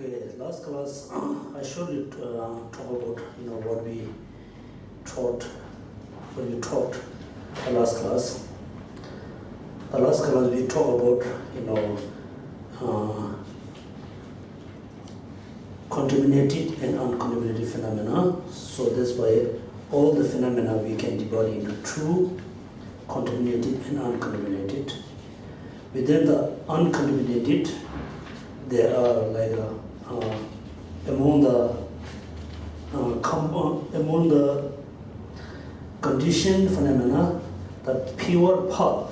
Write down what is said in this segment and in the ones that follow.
Okay, last class I showed you talk about what we taught when we talked the last class. The last class we talk about contaminated and uncontaminated phenomena. So that's why all the phenomena we can divide into two: contaminated and uncontaminated. Within the uncontaminated, there are like among the conditioned phenomena, the pure part,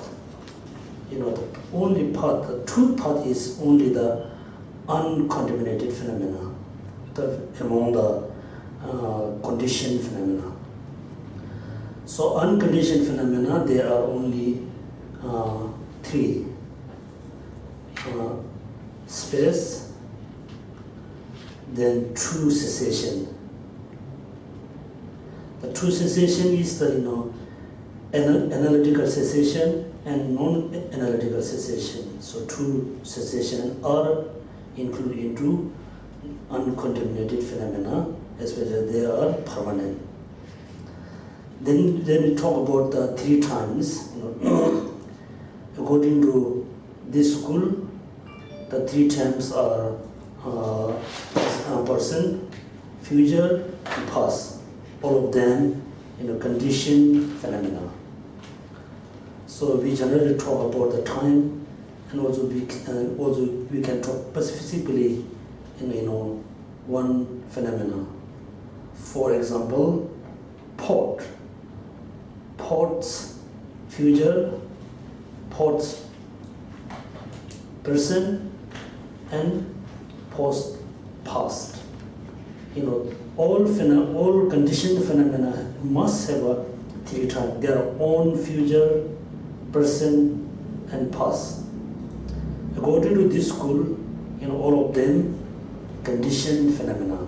the only part, the true part is only the uncontaminated phenomena among the conditioned phenomena. So unconditioned phenomena, there are only three: space, then true cessation. The true cessation is the analytical cessation and non-analytical cessation. So true cessation are included into uncontaminated phenomena, especially they are permanent. Then we talk about the three times. According to this school, the three times are present, future, and past. All of them conditioned phenomena. So we generally talk about the time, and also we can talk specifically in one phenomena. For example, port's future, port's present, and past. All conditioned phenomena must have a three times: their own future, present, and past. According to this school, all of them conditioned phenomena.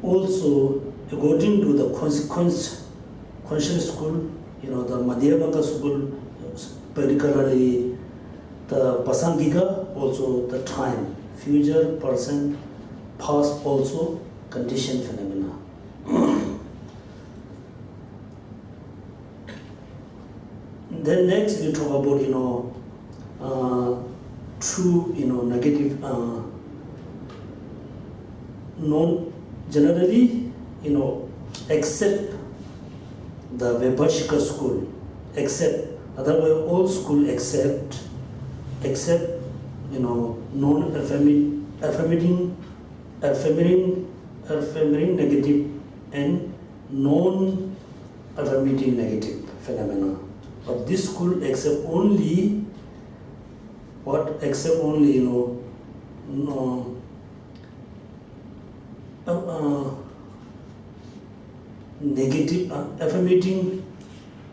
Also, according to the conscious school, the Madhyamaka school, particularly the Pasangika, also the time, future, present, past, also conditioned phenomena. Then next we talk about true negative generally except the Vaibhashika school, otherwise all school except affirming negative and non-affirmative negative phenomena. But this school accept only negative, affirmating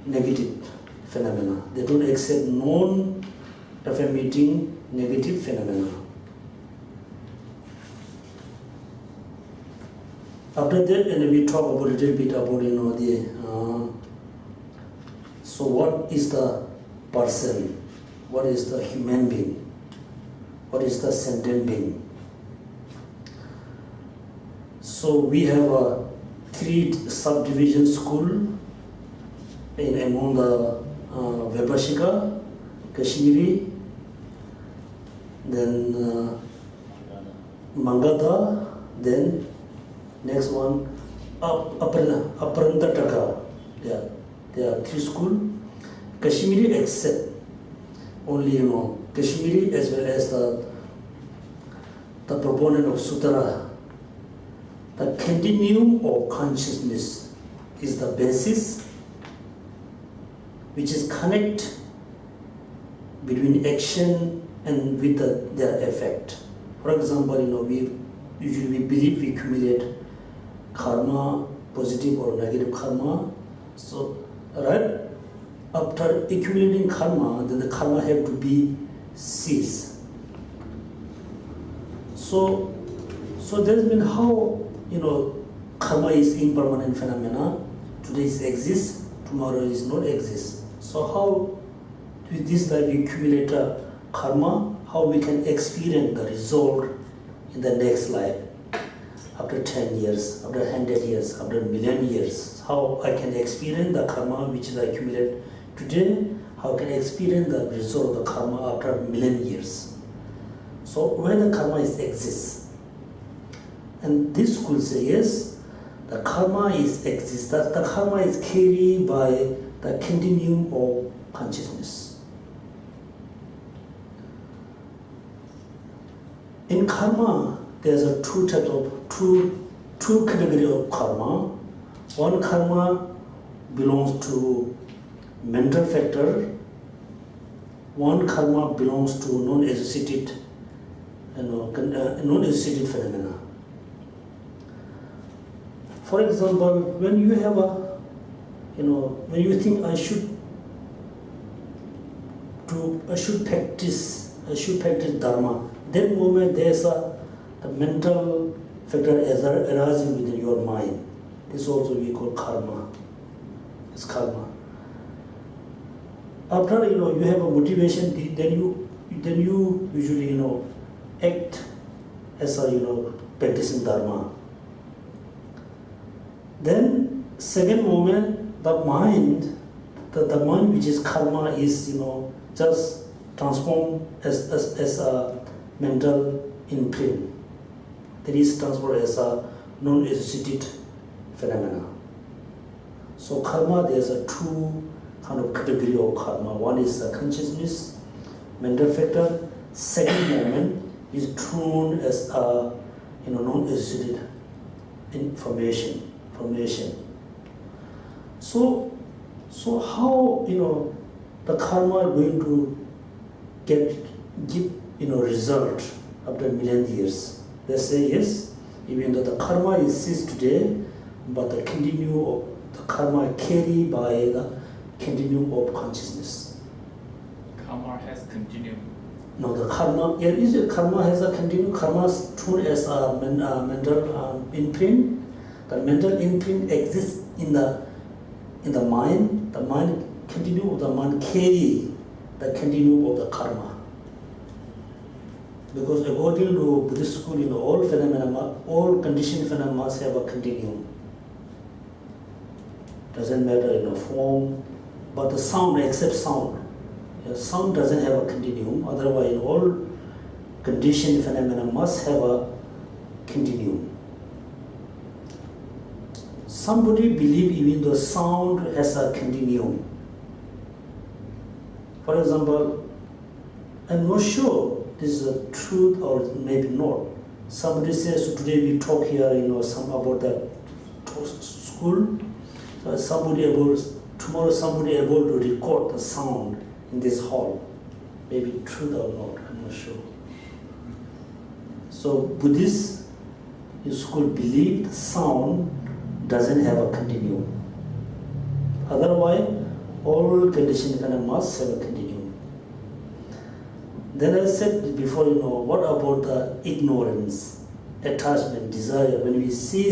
negative phenomena. They don't accept non-affirmating negative phenomena. After that, we talk about a little bit about so what is the person? What is the human being? What is the sentient being? So we have a three subdivision school among the Vaibhashika, Kashmiri, then Magadha, then next one Aparantataka. There are three schools. Kashmiri accept only Kashmiri as well as the proponent of Sutra. The continuum of consciousness is the basis which is connect between action and with their effect. For example, we usually believe we accumulate karma, positive or negative karma. So right after accumulating karma, then the karma have to be ceased. So that's been how karma is impermanent phenomena. Today it exists, tomorrow is not exist. So how with this life we accumulate a karma, how we can experience the result in the next life, after 10 years, after 100 years, after a million years, how I can experience the karma which is accumulated today, how can I experience the result of the karma after a million years. So where the karma exists. And this school says, yes, the karma exists, that the karma is carried by the continuum of consciousness. In karma, there's a two categories of karma. One karma belongs to mental factor. One karma belongs to non-associated, non-associated phenomena. For example, when you have when you think I should practice dharma, that moment there's the mental factor arising within your mind. This also we call karma. It's karma. After you have a motivation, then you usually act as a practicing dharma. Then second moment, the mind which is karma is just transformed as a mental imprint. That is transformed as a non-associated phenomena. So karma, there's a two kind of category of karma. One is the consciousness, mental factor. Second moment is thrown as a non-associated information. So how the karma is going to give result after a million years? They say yes, even though the karma exists today, but the continuum of the karma carried by the continuum of consciousness. Karma has continuum. No, the karma has a continuum. Karma is thrown as a mental imprint. The mental imprint exists in the mind. The mind continuum of the mind carry the continuum of the karma. Because according to Buddhist school, all phenomena, all conditioned phenomena must have a continuum. Doesn't matter form, but the sound, except sound. Sound doesn't have a continuum. Otherwise, all conditioned phenomena must have a continuum. Somebody believe even though sound has a continuum. For example, I'm not sure this is a truth or maybe not. Somebody says, so today we talk here, some about the school. So tomorrow somebody able to record the sound in this hall. Maybe truth or not, I'm not sure. So Buddhist school believe the sound doesn't have a continuum. Otherwise, all conditioned phenomena must have a continuum. Then I said before, what about the ignorance, attachment, desire? When we say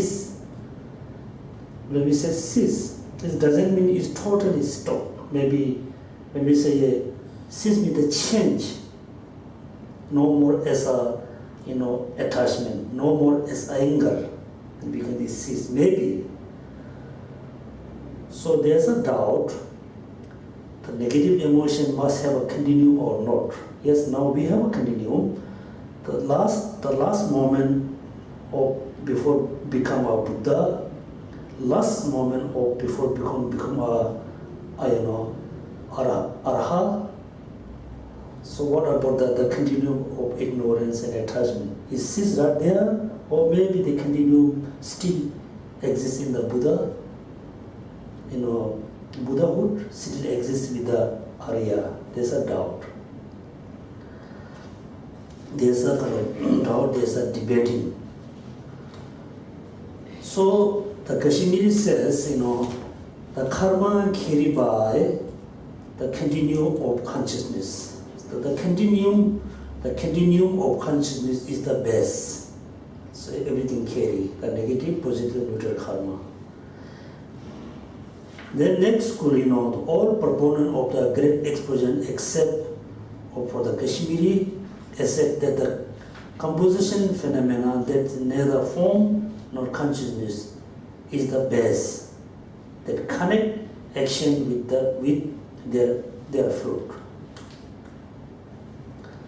cease, this doesn't mean it's totally stopped. Maybe when we say cease means the change, no more as a attachment, no more as anger, and we can cease. Maybe. So there's a doubt. The negative emotion must have a continuum or not. Yes, now we have a continuum. The last moment of before become a Buddha, last moment of before become a Arha. So what about the continuum of ignorance and attachment? Is this not there, or maybe the continuum still exists in the Buddha? Buddhahood still exists with the Arya. There's a doubt. There's a kind of doubt, there's a debating. So the Kashmiri says, the karma carried by the continuum of consciousness. So the continuum of consciousness is the best. So everything carry the negative, positive, neutral karma. Then next school, all proponent of the great explosion except for the Kashmiri accept that the composition phenomena that neither form nor consciousness is the base that connect action with their fruit.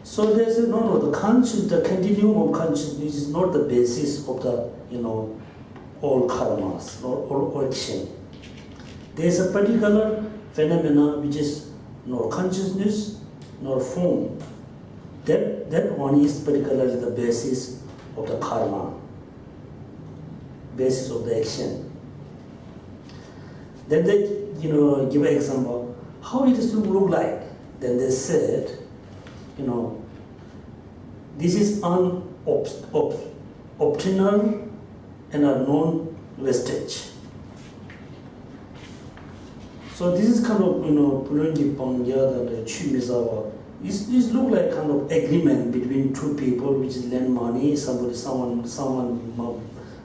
So there's the continuum of consciousness is not the basis of the all karmas or action. There's a particular phenomena which is nor consciousness nor form. That one is particularly the basis of the karma, basis of the action. Then they give an example how it is to look like. Then they said, this is an optional and a non-wastage. So this is kind of Pulungi Pangya and Chumizawa. This look like kind of agreement between two people, which is lend money, someone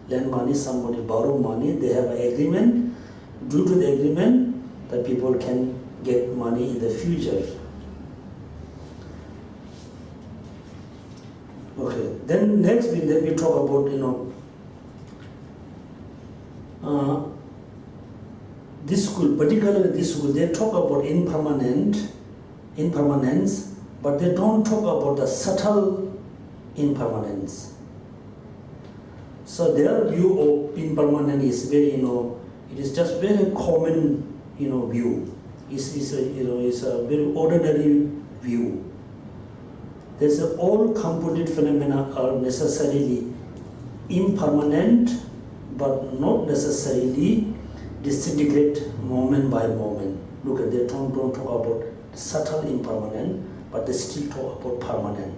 lend money, somebody borrow money. They have an agreement. Due to the agreement, the people can get money in the future. Okay. Then next we talk about this school, particularly this school, they talk about impermanence, but they don't talk about the subtle impermanence. So their view of impermanence is very, it is just very common, view. It's a very ordinary view. There's all component phenomena are necessarily impermanent, but not necessarily disintegrate moment by moment. Look at they don't talk about subtle impermanent, but they still talk about permanent.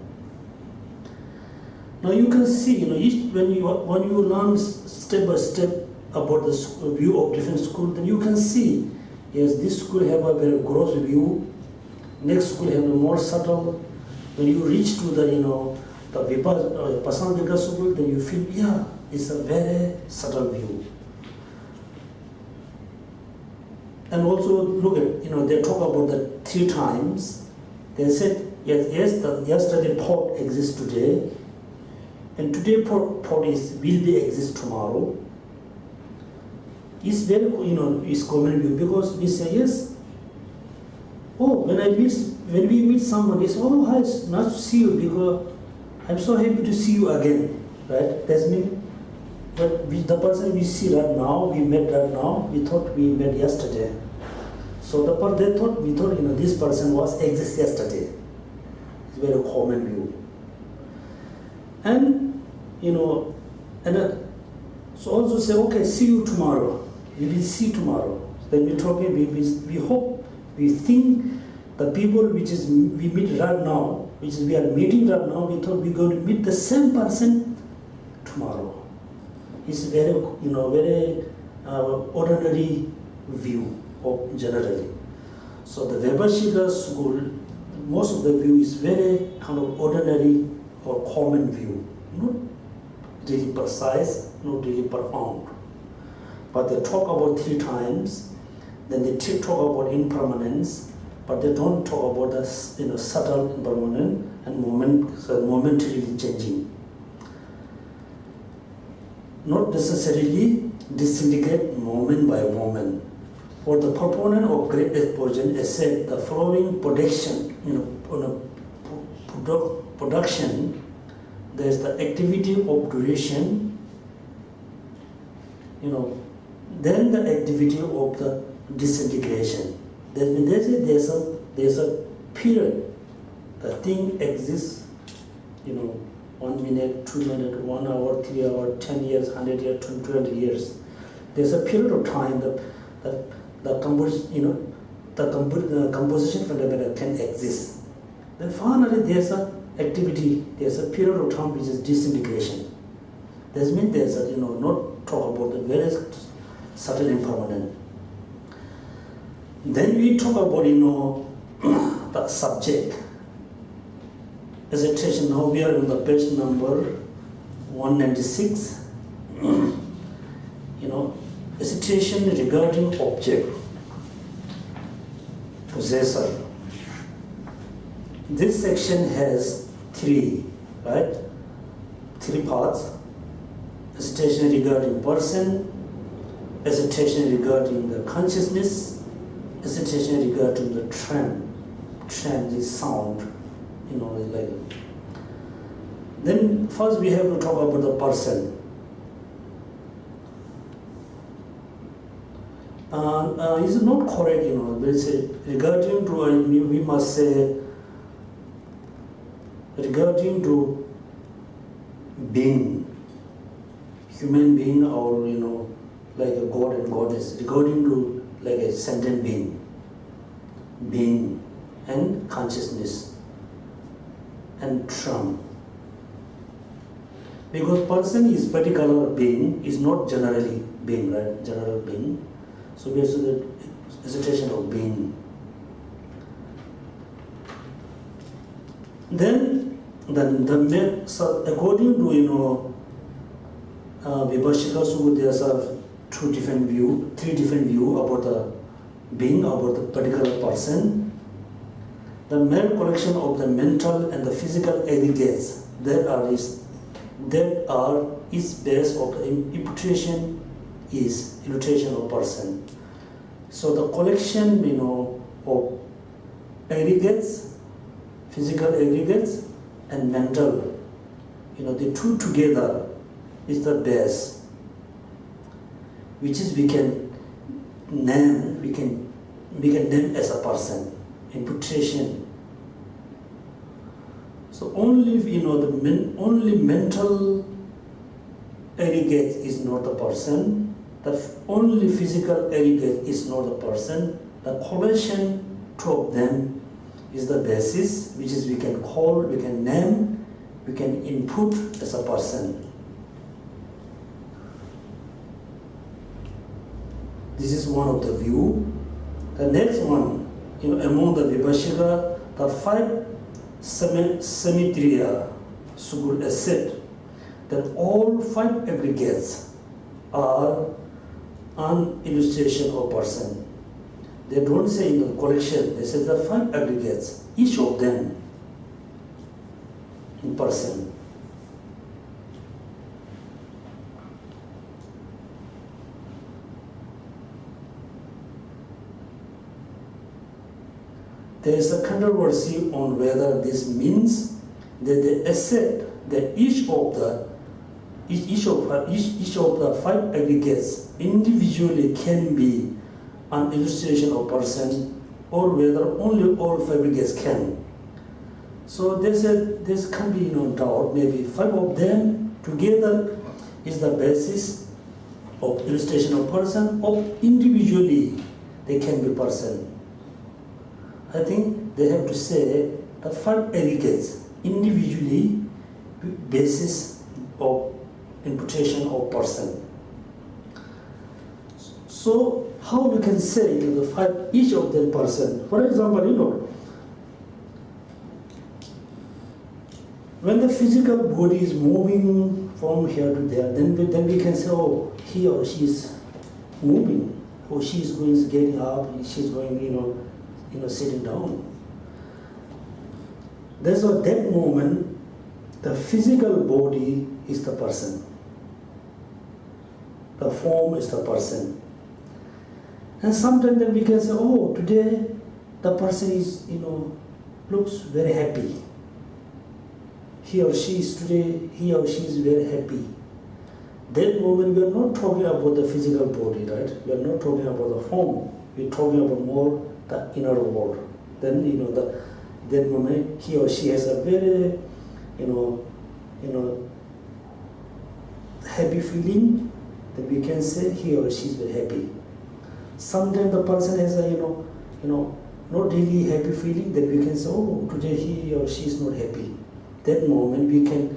Now you can see, when you learn step by step about the view of different schools, then you can see, yes, this school have a very gross view, next school have a more subtle. When you reach to the Vipassana school, then you feel, yeah, it's a very subtle view. And also look at, they talk about the 3 times. They said, yes, the yesterday thought exists today, and today thought will be exist tomorrow. It's very, it's common view because we say, yes, when we meet someone, it's, hi, it's nice to see you because I'm so happy to see you again, right? That's mean, but the person we see right now, we met right now, we thought we met yesterday. So we thought, this person was exist yesterday. It's very common view. And, so also say, okay, see you tomorrow. We will see tomorrow. Then we talk, we hope, we think the people which is we meet right now, which is we are meeting right now, we thought we're going to meet the same person tomorrow. It's very, very ordinary view of generally. So the Vaibhashika school, most of the view is very kind of ordinary or common view, not really precise, not really profound. But they talk about 3 times, then they talk about impermanence, but they don't talk about the subtle impermanent and momentarily changing. Not necessarily disintegrate moment by moment. For the proponent of great explosion, said the following production, production, there is the activity of duration, then the activity of the disintegration. That means there's a period. The thing exists, 1 minute, 2 minutes, 1 hour, 3 hours, 10 years, 100 years, 200 years. There's a period of time that the composition phenomena can exist. Then finally there's a activity, there's a period of time which is disintegration. That means there's a, not talk about the very subtle impermanent. Then we talk about, the subject. Hesitation, now we are on the page number 196. Hesitation regarding object. possessor. This section has three, right? Three parts. Assertion regarding person, assertion regarding the consciousness, assertion regarding the trend. Trend is sound, like. Then first we have to talk about the person. Is not correct, regarding to, we must say, regarding to being, human being, or like a god and goddess, regarding to like a sentient being and consciousness and trump. Because person is particular being, is not generally being, right? General being. So we have the assertion of being. Then so according to Vibhashika Sutta, there are three different view about the being, about the particular person. The mere collection of the mental and the physical aggregates that are is base of the imputation is illustration of person. So the collection of aggregates, physical aggregates and mental, the two together is the base, which is we can name as a person, imputation. So only only mental aggregate is not a person. The only physical aggregate is not a person. The collection, two of them, is the basis, which is we can call, we can name, we can input as a person. This is one of the view. The next one, among the Vibhashika, the five symmetria should accept that all five aggregates are an illustration of person. They don't say in the collection, they say the five aggregates, each of them in person. There is a controversy on whether this means that they accept that each of the five aggregates individually can be an illustration of person, or whether only all five aggregates can. So there can be no doubt. Maybe five of them together is the basis of illustration of person, or individually they can be person. I think they have to say the five aggregates individually basis of imputation of person. So how we can say the five, each of them person? For example, when the physical body is moving from here to there, then we can say, oh, he or she is moving, or she is going, getting up, she is going, sitting down. There's at that moment, the physical body is the person. The form is the person. And sometimes then we can say, oh, today the person is, looks very happy. He or she is very happy. That moment we are not talking about the physical body, right? We are not talking about the form. We are talking about more the inner world. Then that moment he or she has a very happy feeling, then we can say he or she is very happy. Sometimes the person has a not really happy feeling, then we can say, oh, today he or she is not happy. That moment we can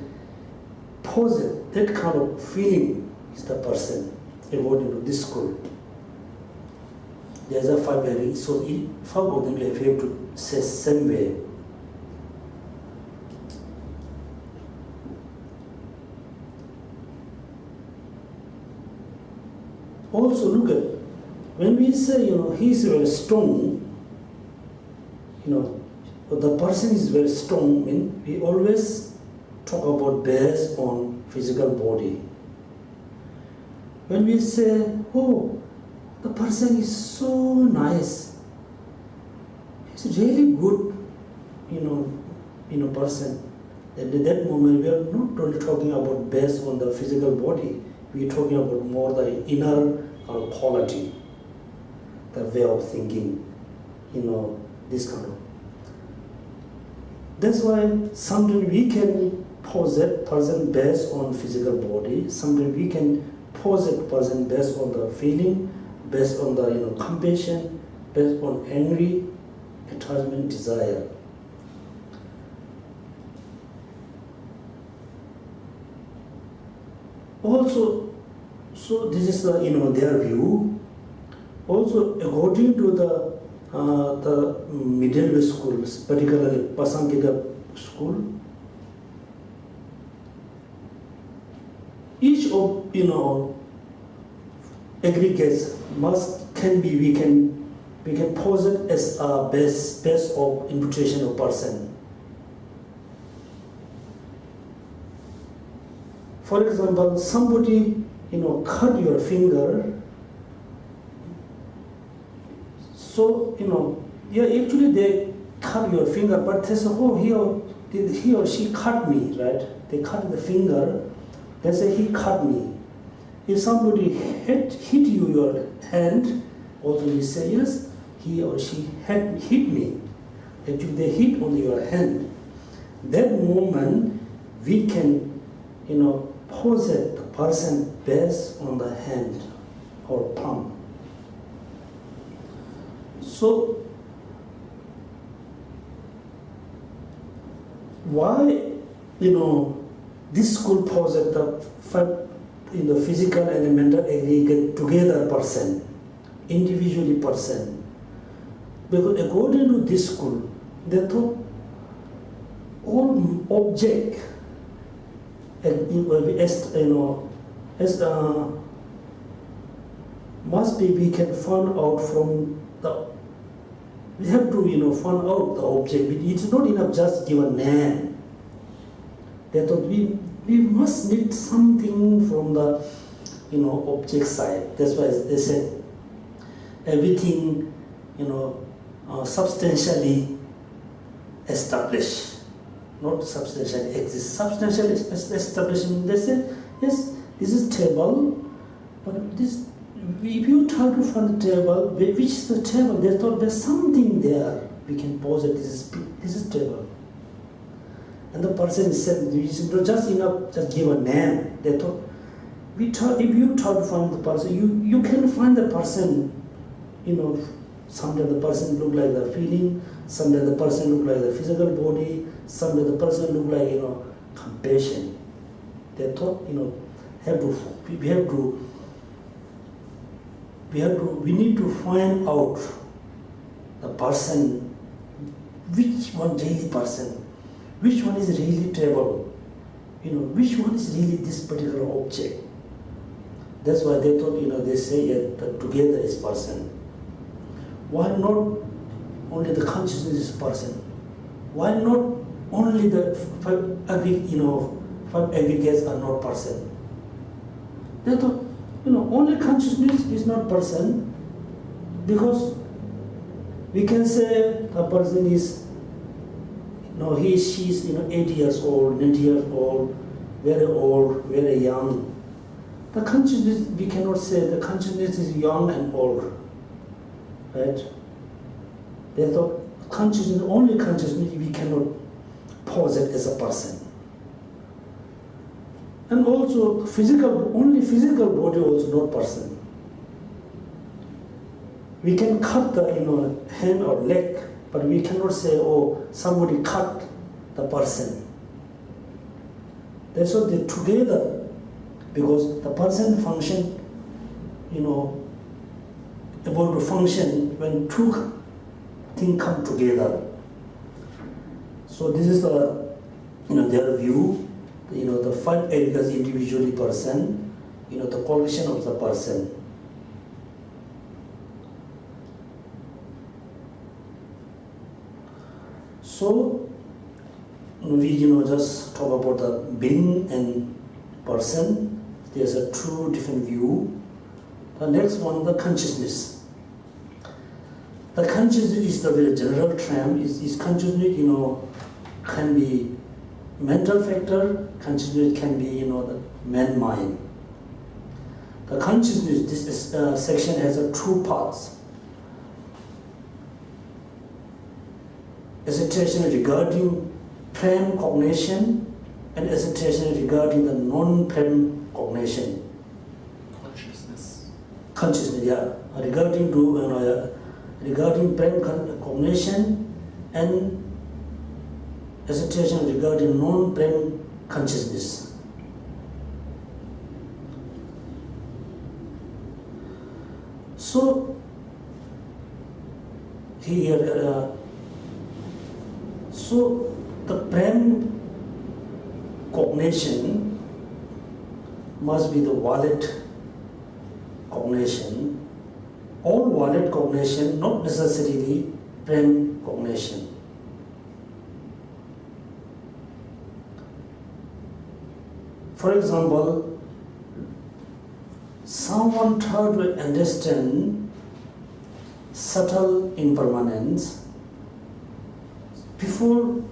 pause it. That kind of feeling is the person according to this school. There's a five areas, so five of them we have to say same way. Also look at, when we say, he is very strong, the person is very strong. We always talk about based on physical body. When we say, oh, the person is so nice, he's really good, person. And at that moment, we are not only talking about based on the physical body, we are talking about more the inner quality, the way of thinking, this kind of. That's why sometimes we can pose that person based on physical body, sometimes we can pose that person based on the feeling, based on the compassion, based on angry, attachment, desire. Also, so this is the their view. Also, according to the middle way schools, particularly Pasankita school, each of aggregates we can pose it as a base of imputation of person. For example, somebody cut your finger. So actually they cut your finger, but they say, oh, he or she cut me, right? They cut the finger. They say he cut me. If somebody hit you your hand, also you say yes, he or she hit me. Actually they hit on your hand. That moment we can possess the person based on the hand or palm. So why this school possess the physical and mental aggregate together person, individually person? Because according to this school, they thought all object must be we can find out from we have to find out the object. It's not enough just give a name. They thought we must need something from the object side. That's why they said everything substantially established, not substantially exist. Substantially establishment. They said yes, this is table, but this. If you try to find the table, which is the table? They thought there's something there. We can pose it. This is table. And the person said, just enough, just give a name. They thought, if you try to find the person, you can find the person. Sometimes the person look like the feeling. Sometimes the person look like the physical body. Sometimes the person look like compassion. They thought we need to find out the person, which one really person, which one is really table, which one is really this particular object. That's why they thought, they say that together is person. Why not only the consciousness is person? Why not only the five aggregates are not person? They thought, only consciousness is not person, because we can say a person is, she is 80 years old, 90 years old, very young. The consciousness, we cannot say the consciousness is young and old, right? They thought consciousness, only consciousness, we cannot pose it as a person. And also only physical body also not person. We can cut the hand or leg, but we cannot say, oh, somebody cut the person. That's why they're together, because the person function, able to function when two things come together. So this is their view. The five areas individually person, the qualification of the person. So we just talk about the being and person. There's a two different view. The next one, the consciousness. The consciousness is the very general term. Is consciousness, can be mental factor. Consciousness can be, the man-mind. The consciousness, this section has two parts. Assertion regarding prem cognition and assertion regarding the non-prem cognition. Consciousness, yeah. Regarding prem cognition and assertion regarding non-prem consciousness. So here, so the prem cognition must be the valid cognition. All valid cognition, not necessarily prem cognition. For example, someone tried to understand subtle impermanence before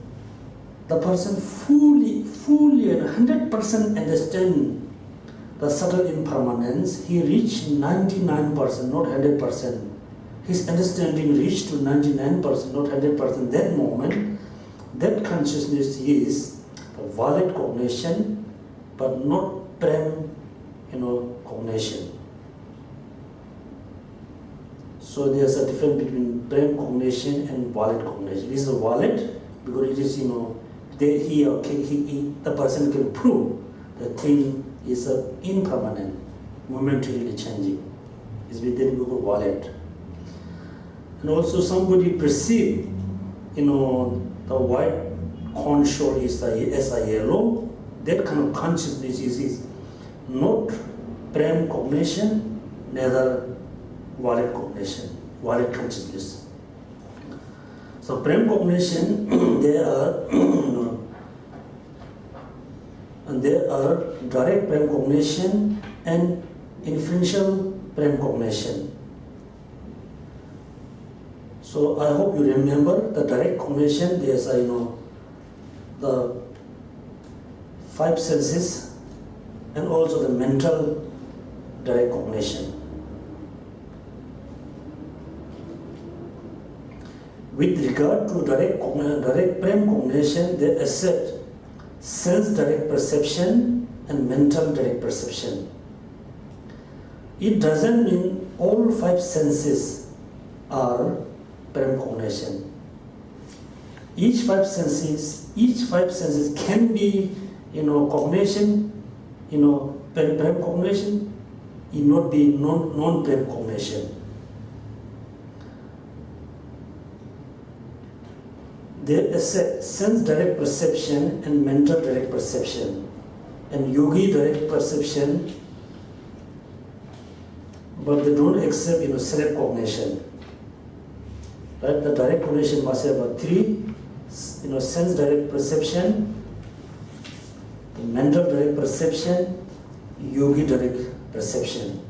the person fully and 100% understand the subtle impermanence. He reached 99%, not 100%. His understanding reached to 99%, not 100%. That moment, that consciousness is the valid cognition, but not prem, cognition. So there's a difference between prem cognition and valid cognition. This is valid because it is, the person can prove the thing is impermanent, momentarily changing. It's within valid. And also somebody perceive, the white corn shore is as a yellow. That kind of consciousness is not prem cognition, neither valid cognition, valid consciousness. So prem cognition, there are direct prem cognition and inferential prem cognition. So I hope you remember the direct cognition. There's the five senses and also the mental direct cognition. With regard to direct prem cognition, they accept sense direct perception and mental direct perception. It doesn't mean all five senses are prem cognition. Each five senses can be, cognition, prem cognition, it not be non-prem cognition. They accept sense direct perception and mental direct perception and yogi direct perception, but they don't accept select cognition. Right? The direct cognition must have three, sense direct perception, the mental direct perception, yogi direct perception.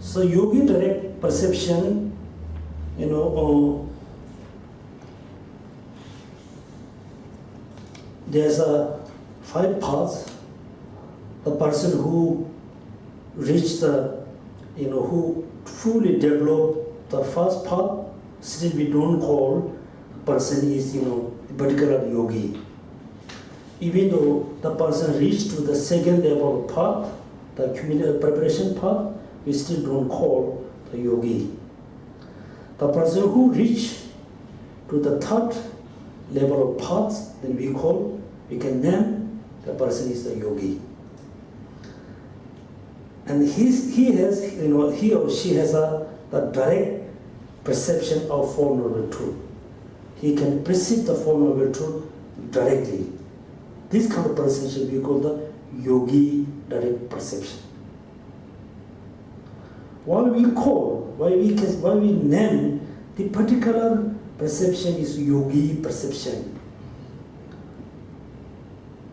So yogi direct perception, there's five paths. The person who reached who fully developed the first path, still we don't call the person is, particular yogi. Even though the person reached to the second level of path, the preparation path, we still don't call the yogi. The person who reached to the third level of paths, then we can name the person is the yogi. And he or she has the direct perception of Four Noble Truth. He can perceive the Four Noble Truth directly. This kind of person should be called the yogi direct perception. why we name the particular perception is yogi perception.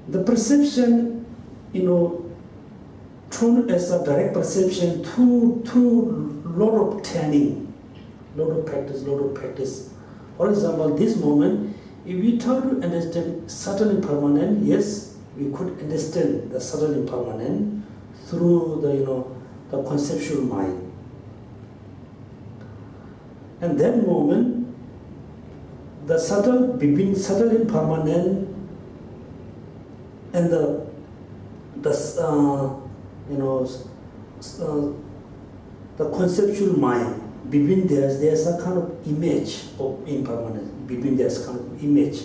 The perception, shown as a direct perception through lot of training, lot of practice. For example, this moment, if we try to understand subtle impermanent, yes, we could understand the subtle impermanent through the conceptual mind. And that moment, between subtle impermanent and the conceptual mind, between there's a kind of image of impermanence. Between there's kind of image.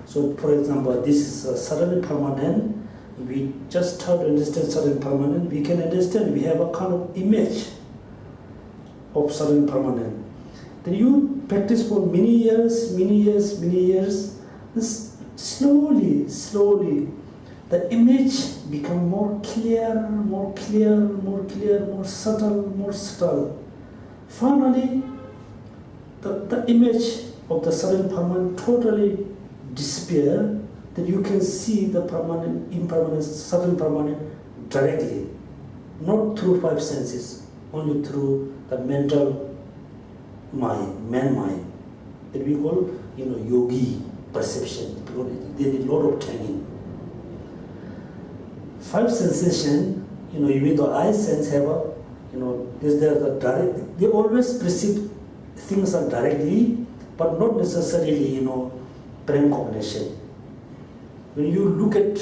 So, for example, this is a subtle impermanent. We just try to understand subtle impermanent. We can understand we have a kind of image of subtle impermanent. Then you practice for many years. Slowly, the image become more clear, more subtle. Finally, the image of the subtle impermanent totally disappear. Then you can see the permanent, impermanence, subtle impermanent directly, not through five senses, only through the mental mind, man mind. That we call, yogi perception. They need a lot of training. Five sensation, even the eye sense have a, the direct. They always perceive things are directly, but not necessarily, brain cognition. When you look at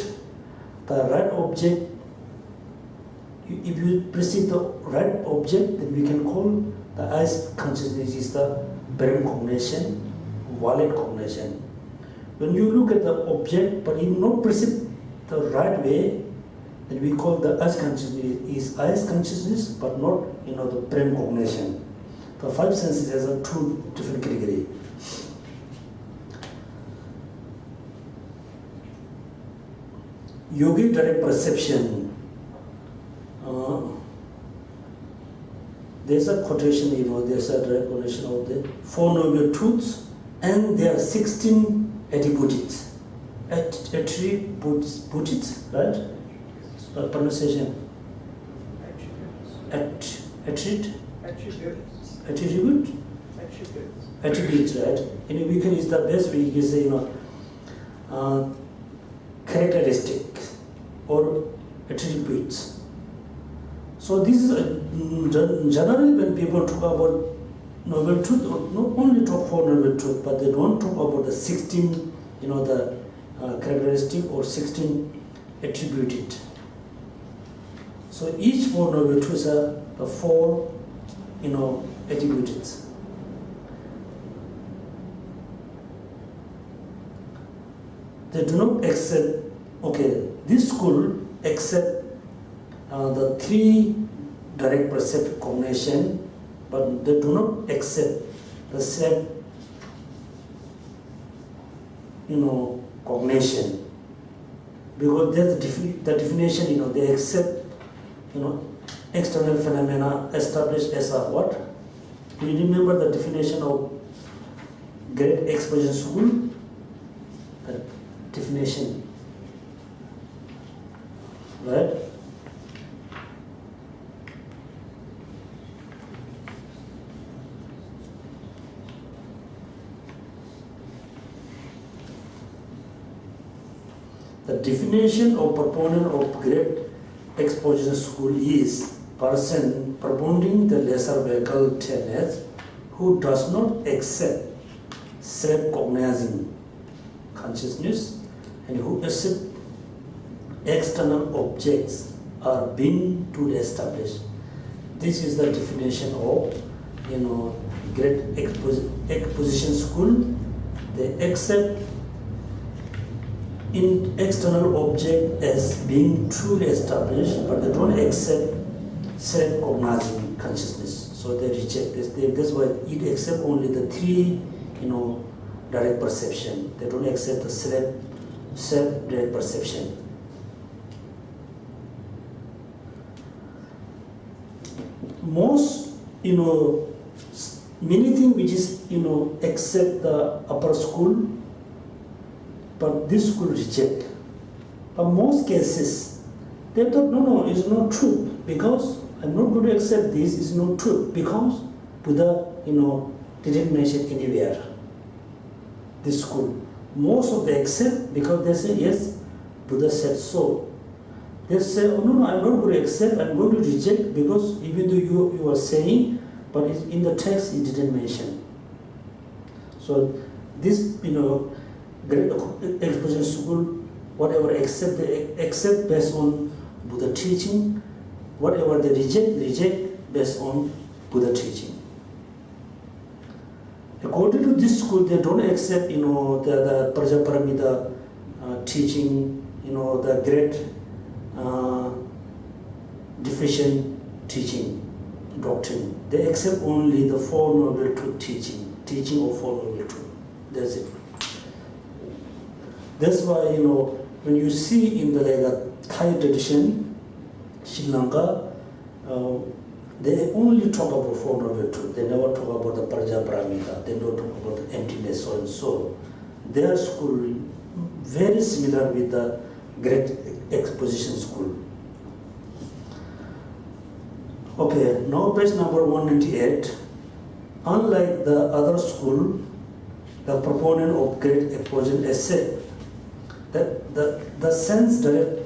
the right object, if you perceive the right object, then we can call the eyes consciousness is the brain cognition, wallet cognition. When you look at the object, but you not perceive the right way, then we call the eyes consciousness, but not the brain cognition. The five senses has a two different category. Yogi direct perception. There's a quotation, there's a direct quotation of the Four Noble Truths, and there are 16 attributes. Attributes, right? Pronunciation. Attribute, right? And we can use the best way, you can say, characteristic or attributes. So this is generally when people talk about noble truth, or not only talk for noble truth, but they don't talk about the 16, the characteristic or 16 attributed. So each four noble truths are the four, attributes. They do not accept, this school accept the three direct perceptive cognition, but they do not accept the self, cognition. Because there's the definition, they accept, external phenomena established as a what? Do you remember the definition of Great Exposition School? The definition, right? The definition of proponent of Great Exposition School is person propounding the lesser vehicle Tenet who does not accept self-cognizing consciousness and who accept external objects are being truly established. This is the definition of, Great Exposition School. They accept in external object as being truly established, but they don't accept self-cognizing consciousness. So they reject this. That's why it accept only the three, direct perception. They don't accept the self-direct perception. most, many things which is, except the upper school, but this school reject. But most cases, they thought, no, it's not true, because I'm not going to accept this, it's not true, because Buddha, didn't mention anywhere, this school. Most of them accept because they say, yes, Buddha said so. They say, oh, no, I'm not going to accept, I'm going to reject, because even though you are saying, but in the text it didn't mention. So this, great exposition school, whatever accept, they accept based on Buddha teaching, whatever they reject based on Buddha teaching. According to this school, they don't accept, the Prajaparamita teaching, the great deficient teaching, doctrine. They accept only the Four Noble Truth teaching of Four Noble Truth. That's it. That's why, when you see in the Thai tradition, Sri Lanka, they only talk about Four Noble Truth. They never talk about the Prajaparamita. They don't talk about the emptiness, so and so. Their school very similar with the Great Exposition School. Okay, now page number 198. Unlike the other school, the proponent of Great Exposition essay, that the sense direct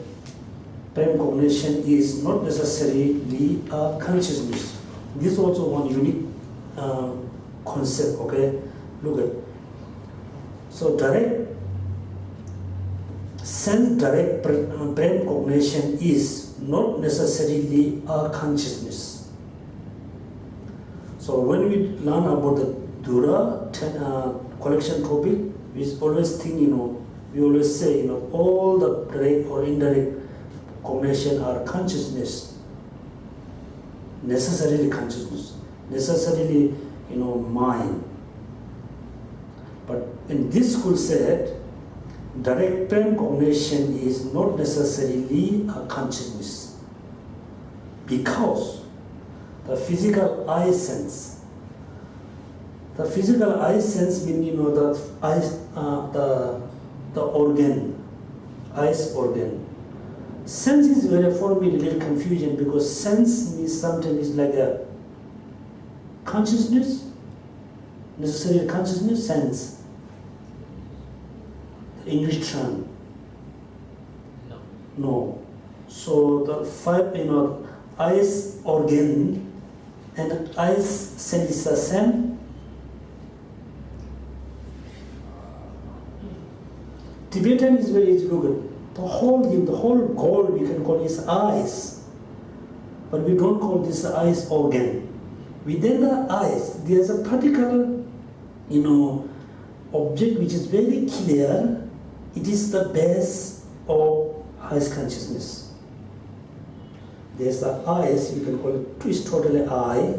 prem cognition is not necessarily a consciousness. This is also one unique concept, okay? Look at. So sense direct prem cognition is not necessarily a consciousness. So when we learn about the Dura collection topic, we always think, we always say, all the direct or indirect cognition are consciousness, necessarily consciousness, necessarily, mind. But in this school said, direct prem cognition is not necessarily a consciousness, because the physical eye sense means, the eyes, the organ, eyes organ. Sense is for me a little confusion, because sense means sometimes like a consciousness, necessarily consciousness, sense. The English term. No. So the five, eyes organ and eyes sense is the same. Tibetan is very easy to look at. The whole goal we can call is eyes, but we don't call this eyes organ. Within the eyes, there's a particular, object which is very clear. It is the base of eyes consciousness. There's the eyes, we can call it twist totally eye.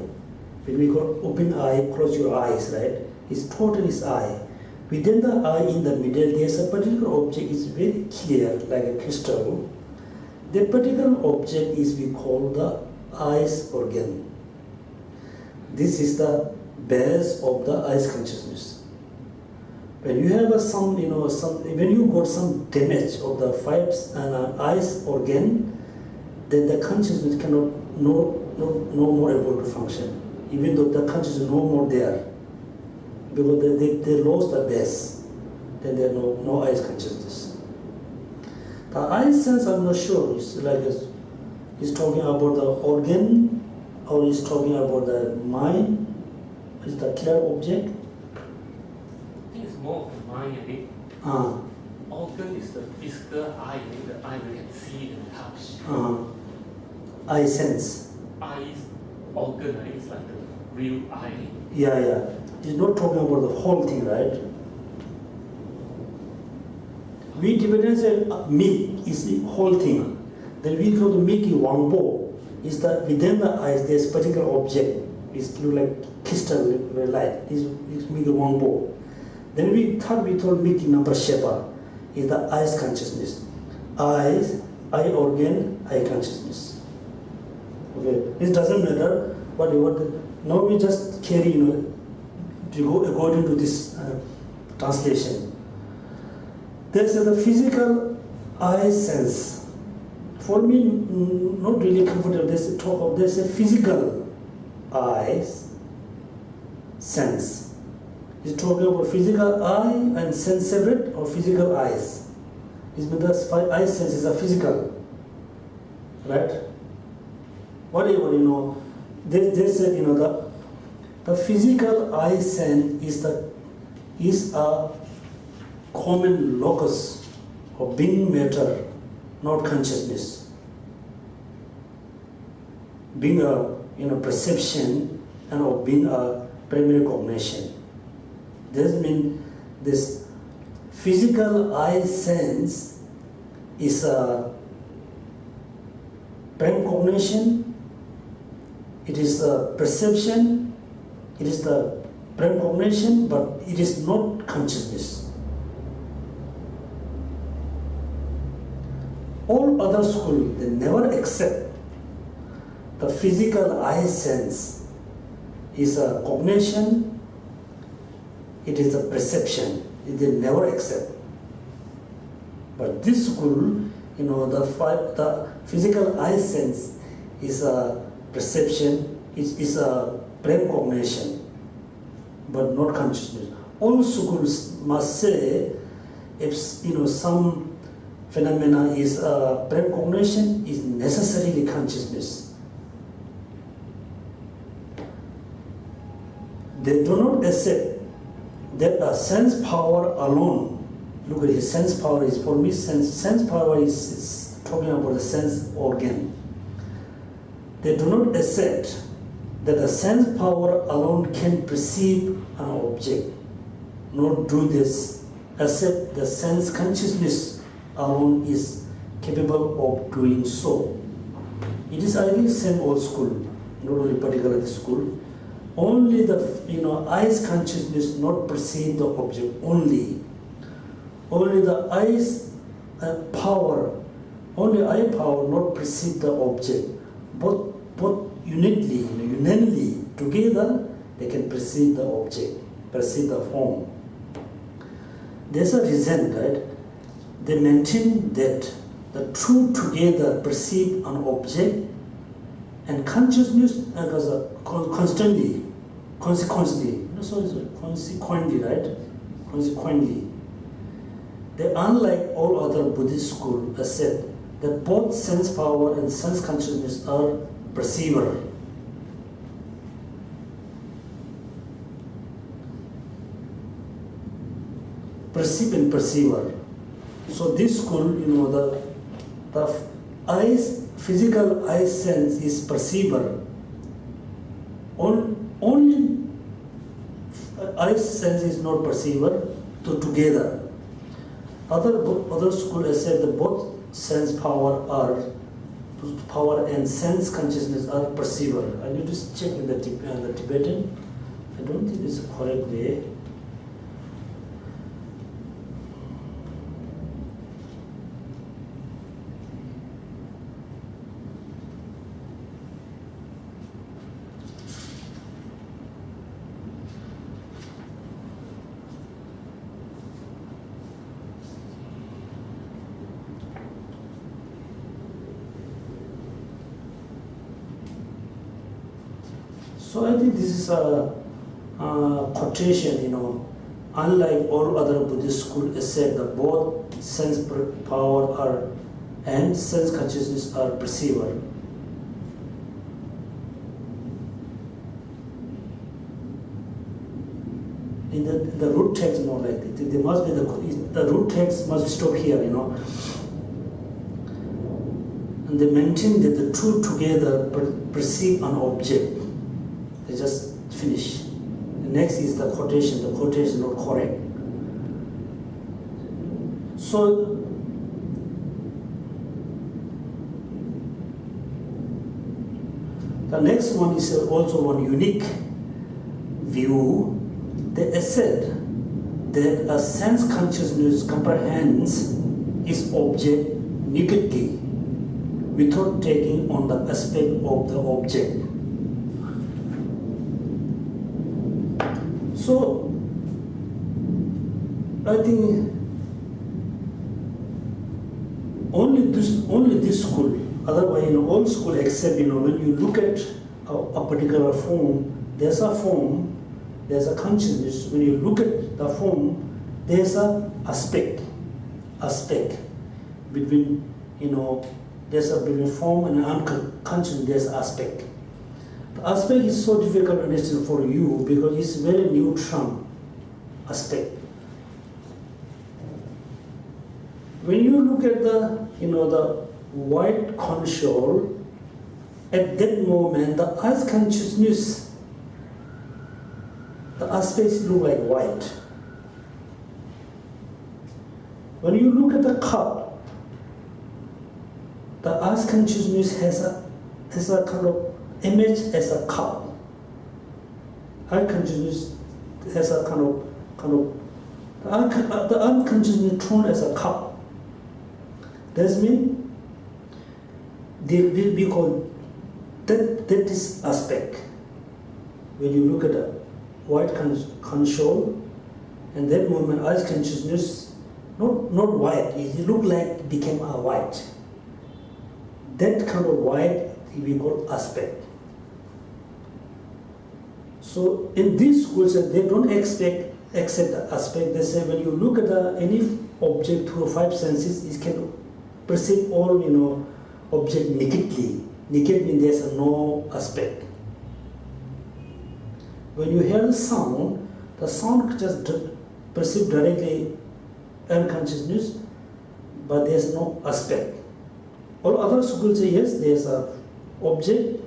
When we call open eye, close your eyes, right? It's totally eye. Within the eye, in the middle, there's a particular object is very clear, like a crystal. That particular object is we call the eyes organ. This is the base of the eyes consciousness. When you have when you got some damage of the five eyes organ, then the consciousness cannot no more able to function, even though the consciousness is no more there. Because they lost the base, then there are no eyes consciousness. The eye sense, I'm not sure. It's like he's talking about the organ, or he's talking about the mind. Is the clear object? I think it's more of the mind, I think. Organ is the physical eye, the eye we can see and touch. Eye sense. Eyes, organ, I think it's like the real eye. Yeah. He's not talking about the whole thing, right? We Tibetans say milk is the whole thing. Then we call the milk wangbo. Is that within the eyes there's particular object. It's look like crystal light. This is milk wangbo. Then we told milk number shepa is the eyes consciousness. Eyes, eye organ, eye consciousness. Okay, it doesn't matter what you want. Now we just carry, to go according to this translation. There's the physical eye sense. For me, not really comfortable. There's a physical eyes sense. Is talking about physical eye and sense separate or physical eyes. Is because eye sense is a physical, right? Whatever they said the physical eye sense is a common locus of being matter, not consciousness. Being a perception and of being a primary cognition. This means this physical eye sense is a prime cognition, it is a perception, it is the prime cognition, but it is not consciousness. All other schools, they never accept the physical eye sense is a cognition, it is a perception. They never accept. But this school, the physical eye sense is a perception, is a prime cognition, but not consciousness. All schools must say if some phenomena is a prime cognition, is necessarily consciousness. They do not accept that a sense power alone, look at his sense power is, for me, sense power is talking about the sense organ. They do not accept that the sense power alone can perceive an object, nor do this accept the sense consciousness alone is capable of doing so. It is, I think, same old school, not only particular this school. Only the eyes consciousness not perceive the object only. Only the eyes power, only eye power not perceive the object. Both unanimously together they can perceive the object, perceive the form. There's a reason, right? They maintain that the two together perceive an object and consciousness consequently, consequently, right? Consequently, they, unlike all other Buddhist schools, accept that both sense power and sense consciousness are perceiver. Perceive and perceiver. So this school, the eyes, physical eye sense is perceiver. Only eye sense is not perceiver together. Other school accept that both sense power and sense consciousness are perceiver. I need to check in the Tibetan. I don't think it's the correct way. So I think this is a quotation, unlike all other Buddhist schools accept that both sense power and sense consciousness are perceiver. In the root text, there must be the root text must stop here, And they maintain that the two together perceive an object. They just finish. The next is the quotation. The quotation is not correct. So the next one is also one unique view. They accept that a sense consciousness comprehends its object nakedly without taking on the aspect of the object. So I think only this school, otherwise all school except when you look at a particular form, there's a consciousness. When you look at the form, there's a aspect between there's a between form and unconscious. There's aspect. The aspect is so difficult to understand for you because it's very neutral aspect. When you look at the the white console, at that moment the eyes consciousness, the aspects look like white. When you look at the cup, the eyes consciousness has a kind of image as a cup. Eye consciousness has a kind of the unconsciousness tone as a cup. That means we call that is aspect. When you look at the white console, and that moment eyes consciousness not white, it look like it became a white. That kind of white we call aspect. So in these schools they don't accept the aspect. They say when you look at any object through five senses, it can perceive all object nakedly. Naked means there's no aspect. When you hear the sound just perceive directly unconsciousness, but there's no aspect. All other schools say yes, there's a object,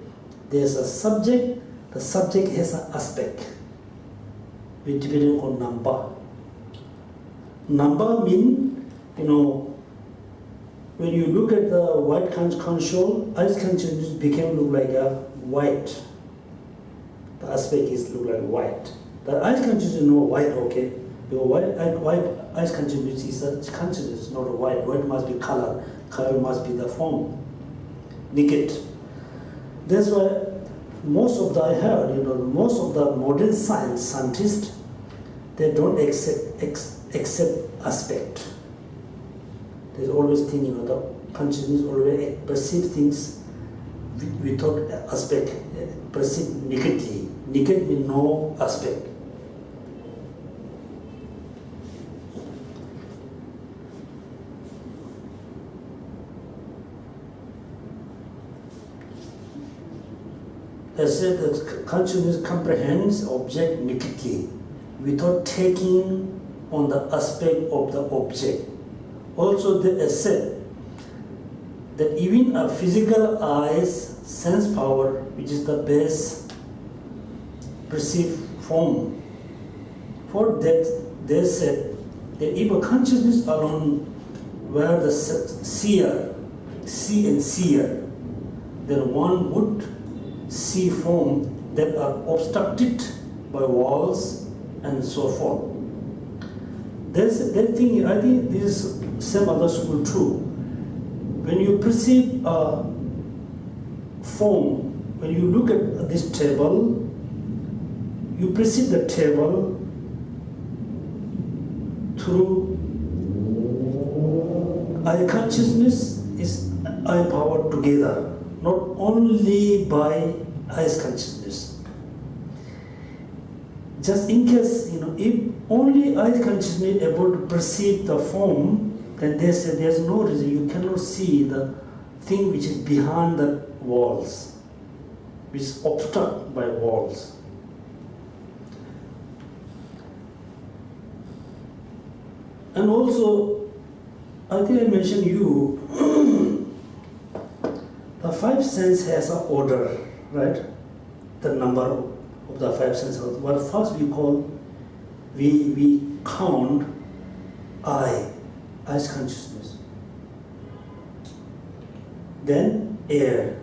there's a subject, the subject has an aspect, depending on number. Number means, when you look at the white console, eyes consciousness became look like a white. The aspect is look like white. The eyes consciousness no white, okay? Because white eyes consciousness is a consciousness, not a white. White must be color. Color must be the form. Naked. That's why most of the modern scientists, they don't accept aspect. There's always thing, the consciousness always perceive things without aspect, perceive nakedly. Naked means no aspect. I said that consciousness comprehends object nakedly without taking on the aspect of the object. Also, they accept that even a physical eye's sense power, which is the base perceived form, for that they said that if a consciousness alone were the seer, then one would see form that are obstructed by walls and so forth. That thing, I think this is same other school too. When you perceive a form, when you look at this table, you perceive the table through eye consciousness is eye power together, not only by eyes consciousness. Just in case, if only eye consciousness is able to perceive the form, then they say there's no reason you cannot see the thing which is behind the walls, which is obstructed by walls. And also, I think I mentioned you, the five sense has an order, right? The number of the five senses. Well, first we count eyes consciousness, then air,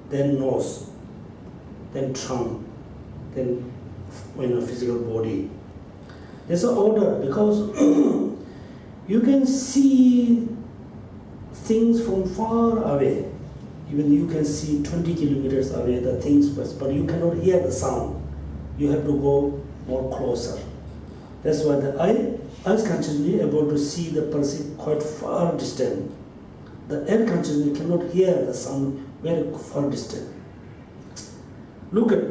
then nose, then tongue, then physical body. There's an order because you can see things from far away. Even you can see 20 kilometers away the things, but you cannot hear the sound. You have to go more closer. That's why the eyes consciousness able to see the person quite far distant. The air consciousness cannot hear the sound very far distant. Look at,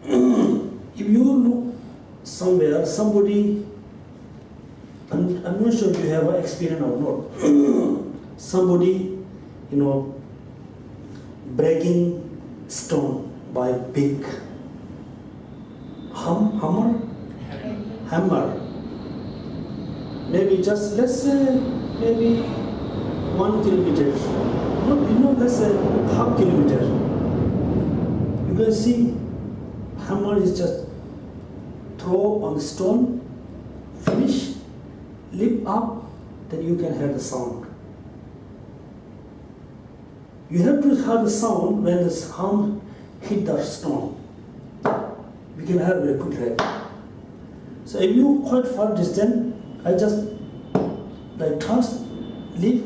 if you look somewhere, somebody, I'm not sure if you have an experience or not. Somebody, breaking stone by big hammer. Maybe just, let's say, maybe 1 kilometer. Let's say half kilometer. You can see hammer is just throw on the stone, finish, lift up, then you can hear the sound. You have to hear the sound when the hammer hit the stone. We can hear very quickly. So if you quite far distant, I just touch, lift,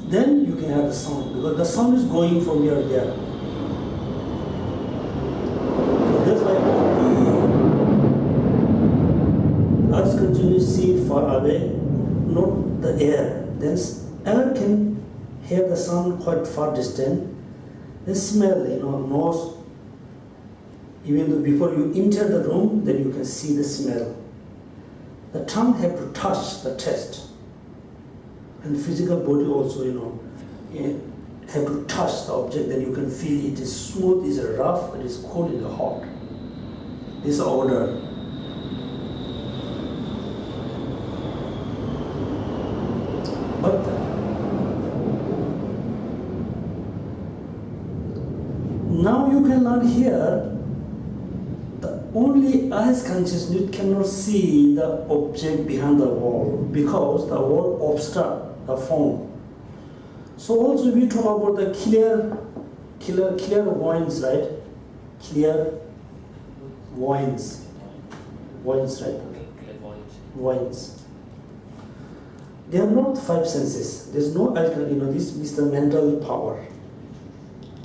then you can hear the sound because the sound is going from here to there. So that's why us continue to see far away, not the air. Then air can hear the sound quite far distant. The smell, nose. Even though before you enter the room, then you can see the smell. The tongue have to touch the taste. And physical body also, have to touch the object, then you can feel it is smooth, is it rough, it is cold, it is hot. This order. But now you can learn here, the only eyes consciousness cannot see the object behind the wall because the wall obstructs the form. So also we talk about the clear voice, right? Clear voice, right? Voice. They are not 5 senses. There's no, this is the mental power.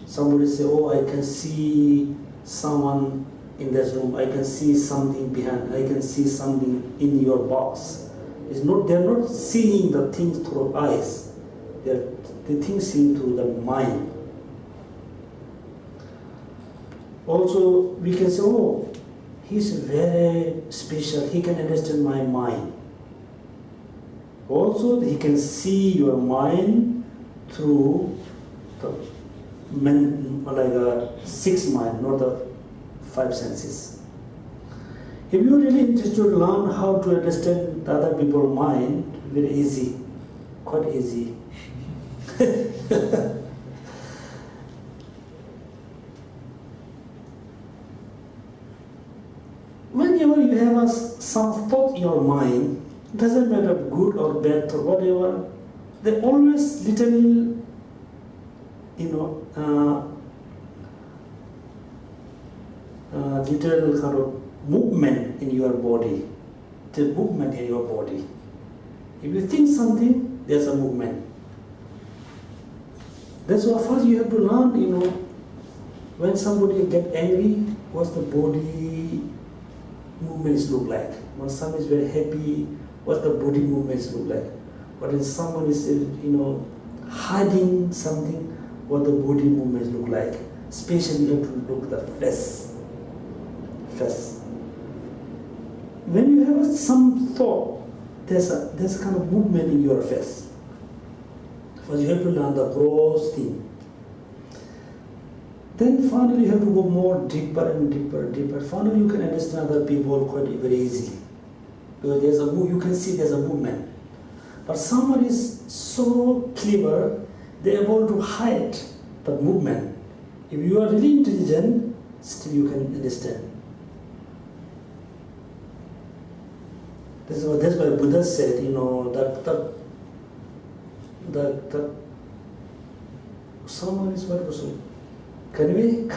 Somebody say, oh, I can see someone in this room. I can see something behind. I can see something in your box. They're not seeing the things through eyes. The things seen through the mind. Also, we can say, oh, he's very special. He can understand my mind. Also, he can see your mind through the 6 mind, not the 5 senses. If you're really interested to learn how to understand the other people's mind, very easy, quite easy. Whenever you have some thought in your mind, doesn't matter good or bad or whatever, they always little, little kind of movement in your body. The movement in your body. If you think something, there's a movement. That's why first you have to learn, when somebody get angry, what's the body movements look like? When someone is very happy, what the body movements look like? But when someone is, hiding something, what the body movements look like? Especially you have to look at the face. When you have some thought, there's a kind of movement in your face. First you have to learn the gross thing. Then finally you have to go more deeper and deeper. Finally you can understand other people quite very easily. Because you can see there's a movement. But someone is so clever, they're able to hide the movement. If you are really intelligent, still you can understand. That's why Buddha said, that someone is what was it? Kani?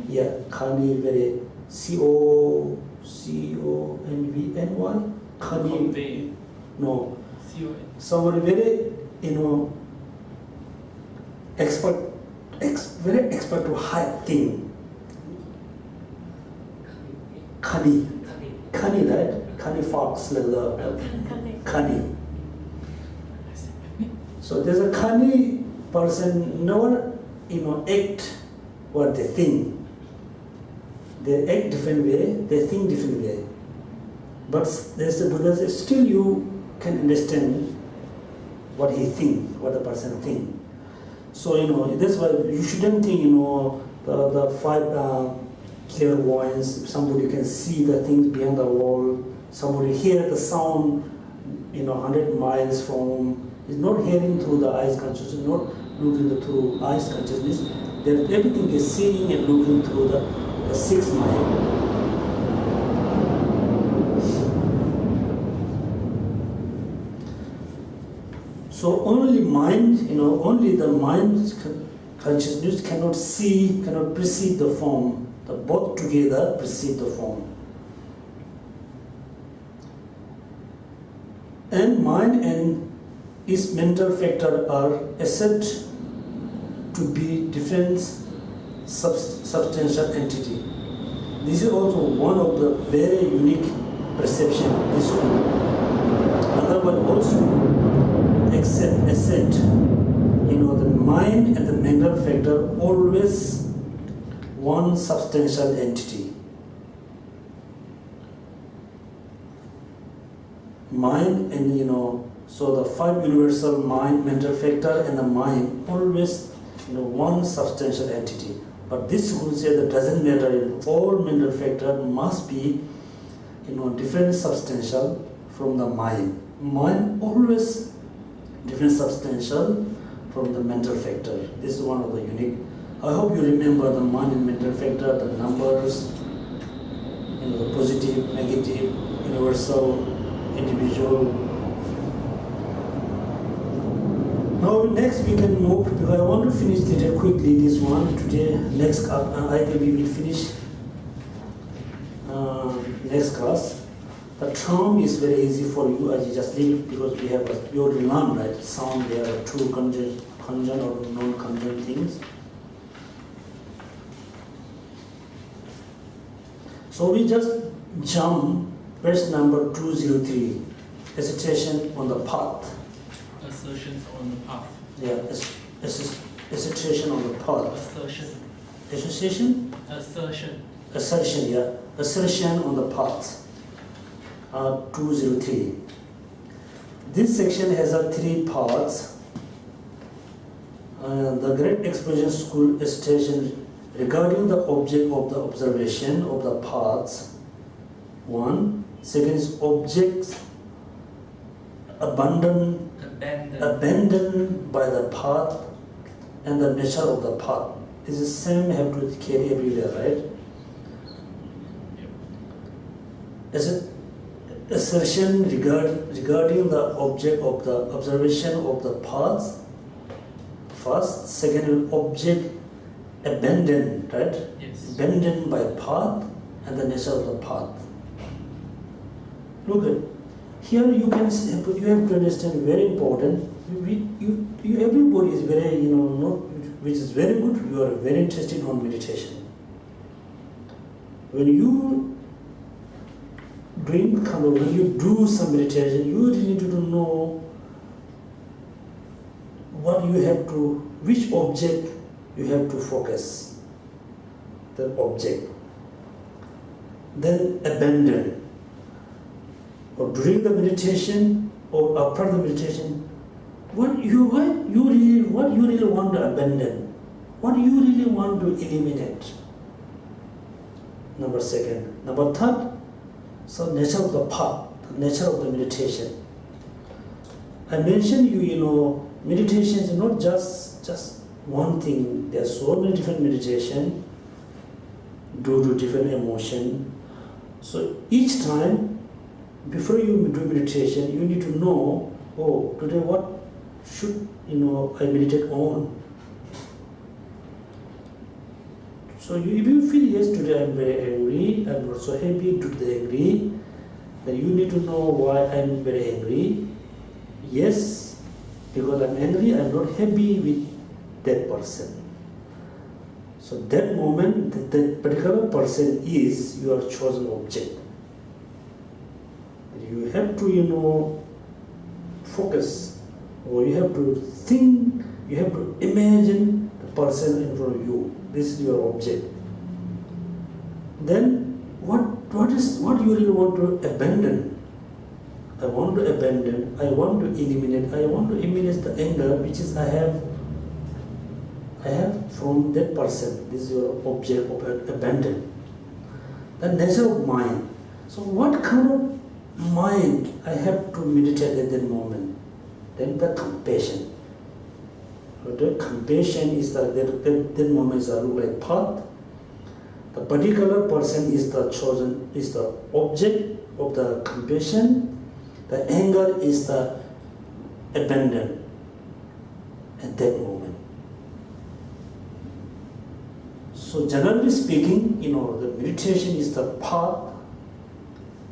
Yeah, Kani, very C-O-N-V-N-Y. Kani. No. Somebody very, very expert to hide thing. Cunning, right? Cunning fox, like the cunning. So there's a cunning person. No one, act what they think. They act different way. They think different way. But there's a Buddha says, still you can understand what he think, what the person think. So that's why you shouldn't think the five clairvoyance. Somebody can see the things behind the wall. Somebody hear the sound 100 miles from. Is not hearing through the eyes consciousness, not looking through eyes consciousness. That everything is seeing and looking through the sixth mind. So only mind, only the mind consciousness cannot see, cannot perceive the form. The both together perceive the form. And mind and its mental factor are accepted to be different substantial entity. This is also one of the very unique perception of this one. Otherwise also accept the mind and the mental factor always one substantial entity. Mind and so the five universal mind, mental factor, and the mind always one substantial entity. But this Guru says that doesn't matter. All mental factor must be different substantial from the mind. Mind always different substantial from the mental factor. This is one of the unique. I hope you remember the mind and mental factor, the numbers, the positive, negative, universal, individual. Now next we can move, because I want to finish little quickly this one today. Next I think we will finish next class. The term is very easy for you. I just leave it because we have you already learned, right? Sound, there are two conjunct or non-conjunct things. So we just jump verse number 203, hesitation on the path. Assertions on the path. Yeah, assertion on the path. Assertion. Assertion, yeah. Assertion on the path. 203. This section has 3 parts. The Great Exposition School station regarding the object of the observation of the paths. 1. Second is objects abandoned by the path and the nature of the path. This is same have to carry everywhere, right? Yep. Assertion regarding the object of the observation of the paths. First, second, object abandoned, right? Yes. Abandoned by path and the nature of the path. Look at here. You have to understand very important. Everybody is very which is very good. You are very interested on meditation. When you do some meditation, you really need to know which object you have to focus. The object. Then abandon. Or during the meditation or after the meditation, what you really want to abandon, what you really want to eliminate. Number second. Number third, so nature of the path, the nature of the meditation. I mentioned meditation is not just one thing. There are so many different meditation due to different emotion. So each time, before you do meditation, you need to know, today what should I meditate on. So if you feel, yes, today I'm very angry, I'm not so happy to be angry, then you need to know why I'm very angry. Yes, because I'm angry, I'm not happy with that person. So that moment, that particular person is your chosen object. You have to, focus, or you have to think, you have to imagine the person in front of you. This is your object. Then what you really want to abandon? I want to abandon, I want to eliminate the anger which is I have from that person. This is your object of abandon. The nature of mind. So what kind of mind I have to meditate at that moment? Then the compassion. So the compassion is that moment is a look like path. The particular person is the chosen, is the object of the compassion. The anger is the abandon at that moment. So generally speaking, the meditation is the path,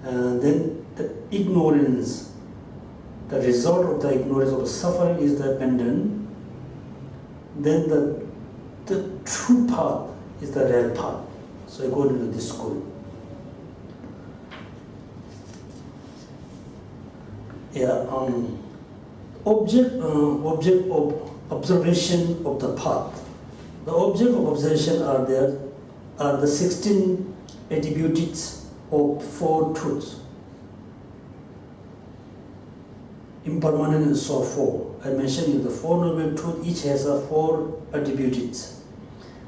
and then the ignorance, the result of the ignorance of the suffering is the abandon. Then the true path is the real path. So according to this school. Object of observation of the path. The object of observation are the 16 attributes of 4 truths. Impermanent and so forth. I mentioned in the 4 noble truths, each has 4 attributes.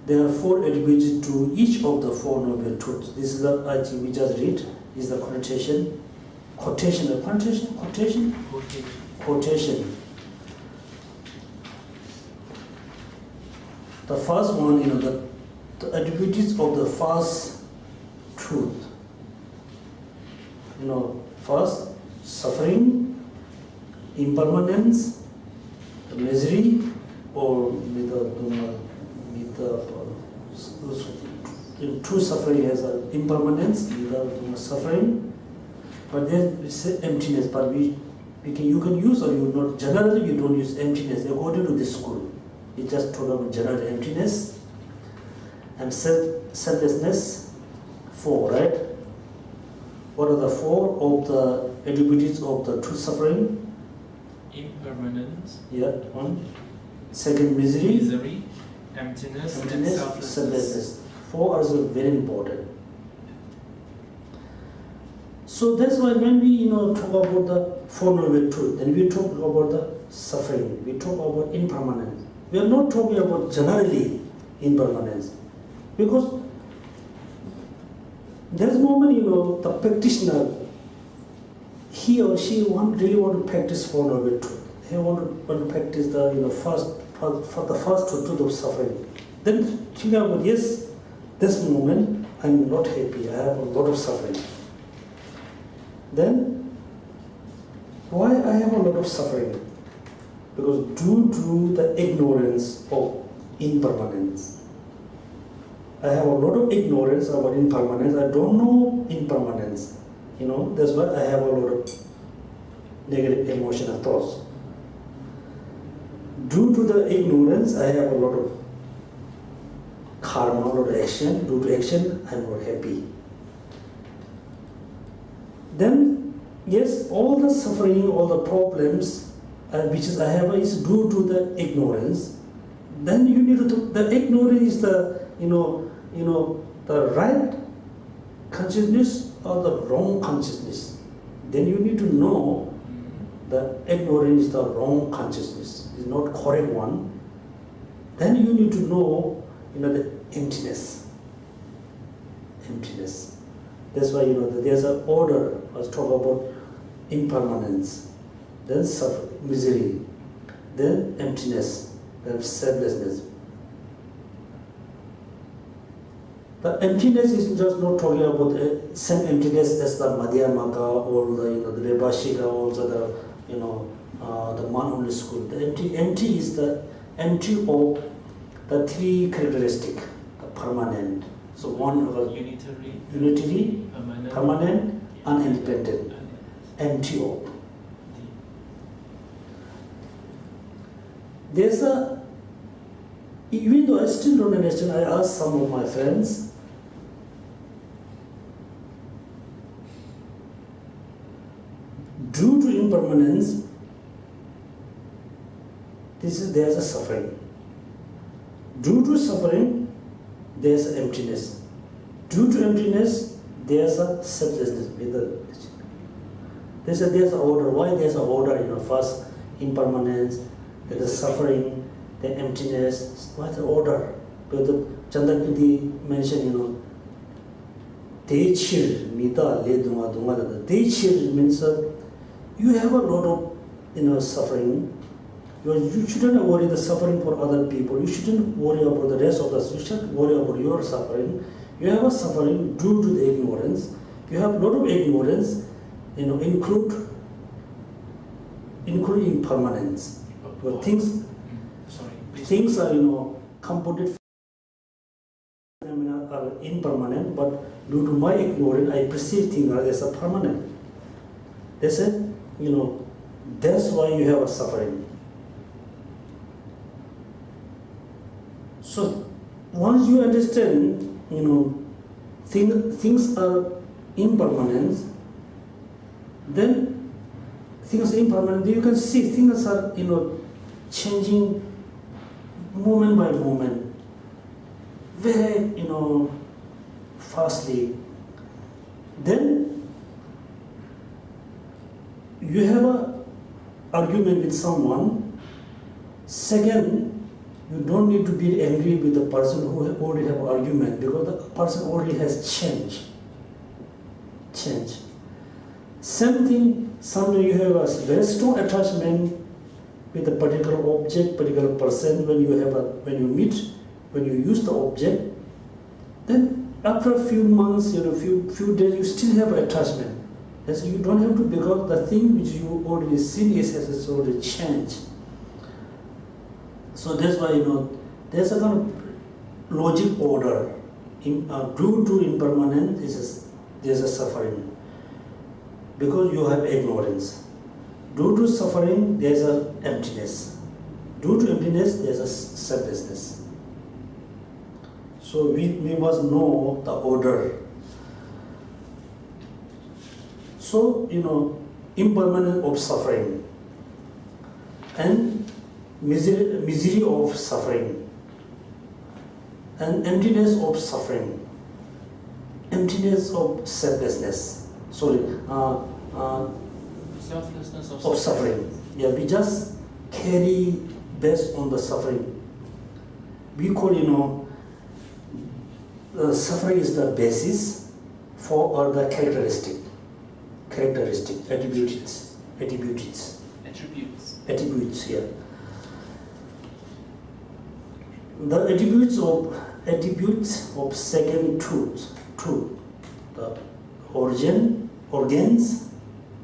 There are 4 attributes to each of the 4 noble truths. This is the I think we just read. This is the quotation. The first one, the attributes of the first truth. First, suffering, impermanence, misery, or true suffering has impermanence, suffering. But then we say emptiness, but you can use or you not. Generally, you don't use emptiness according to this school. We just talk about general emptiness and selflessness. 4, right? What are the 4 of the attributes of the true suffering? Impermanence. Yeah, 1. Second, misery, emptiness, and selflessness. 4 are also very important. So that's why when we talk about the 4 noble truth, then we talk about the suffering, we talk about impermanence. We are not talking about generally impermanence, because there's a moment the practitioner, he or she really want to practice 4 noble truth. He want to practice the the first truth of suffering. Then think about, yes, this moment I'm not happy. I have a lot of suffering. Then, why I have a lot of suffering? Because due to the ignorance of impermanence. I have a lot of ignorance about impermanence. I don't know impermanence. That's why I have a lot of negative emotional thoughts. Due to the ignorance, I have a lot of karma, a lot of action. Due to action, I'm not happy. Then, yes, all the suffering, all the problems which I have is due to the ignorance. Then you need to, the ignorance is the, the right consciousness or the wrong consciousness. Then you need to know the ignorance is the wrong consciousness, is not correct one. Then you need to know, the emptiness. Emptiness. That's why there's an order. Let's talk about impermanence, then misery, then emptiness, then selflessness. The emptiness is just not talking about the same emptiness as the Madhyamaka or the Rebashika, also the man-only school. The empty is the empty of the 3 characteristics, the permanent. So one was unitary, permanent, and independent. Empty of. There's a Even though I still don't understand, I asked some of my friends. Due to impermanence, there's a suffering. Due to suffering, there's emptiness. Due to emptiness, there's a selflessness. There's an order. Why there's an order? First impermanence, there's a suffering, the emptiness. Why the order? Because Chandrakirti mentioned, Dechir, Mita, Le Dunga, Dunga. Dechir means you have a lot of suffering. You shouldn't worry the suffering for other people. You shouldn't worry about the rest of us. You shouldn't worry about your suffering. You have a suffering due to the ignorance. You have a lot of ignorance, including impermanence. But things are, compounded phenomena are impermanent, but due to my ignorance, I perceive things as a permanent. They said, that's why you have a suffering. So once you understand, things are impermanent, then things are impermanent. You can see things are, changing moment by moment, very, fastly. Then you have an argument with someone. Second, you don't need to be angry with the person who already have an argument, because the person already has changed. Same thing, sometimes you have a very strong attachment with a particular object, particular person. When you meet, when you use the object, then after a few months, few days, you still have attachment. So you don't have to, because the thing which you already seen has already changed. So that's why, there's a kind of logic order. Due to impermanence, there's a suffering, because you have ignorance. Due to suffering, there's a emptiness. Due to emptiness, there's a selflessness. So we must know the order. So, impermanence of suffering and misery of suffering and emptiness of suffering, emptiness of selflessness. Selflessness of suffering. Yeah, we just carry based on the suffering. We call, suffering is the basis for the characteristic, attributes, yeah. The attributes of second truth, the organs,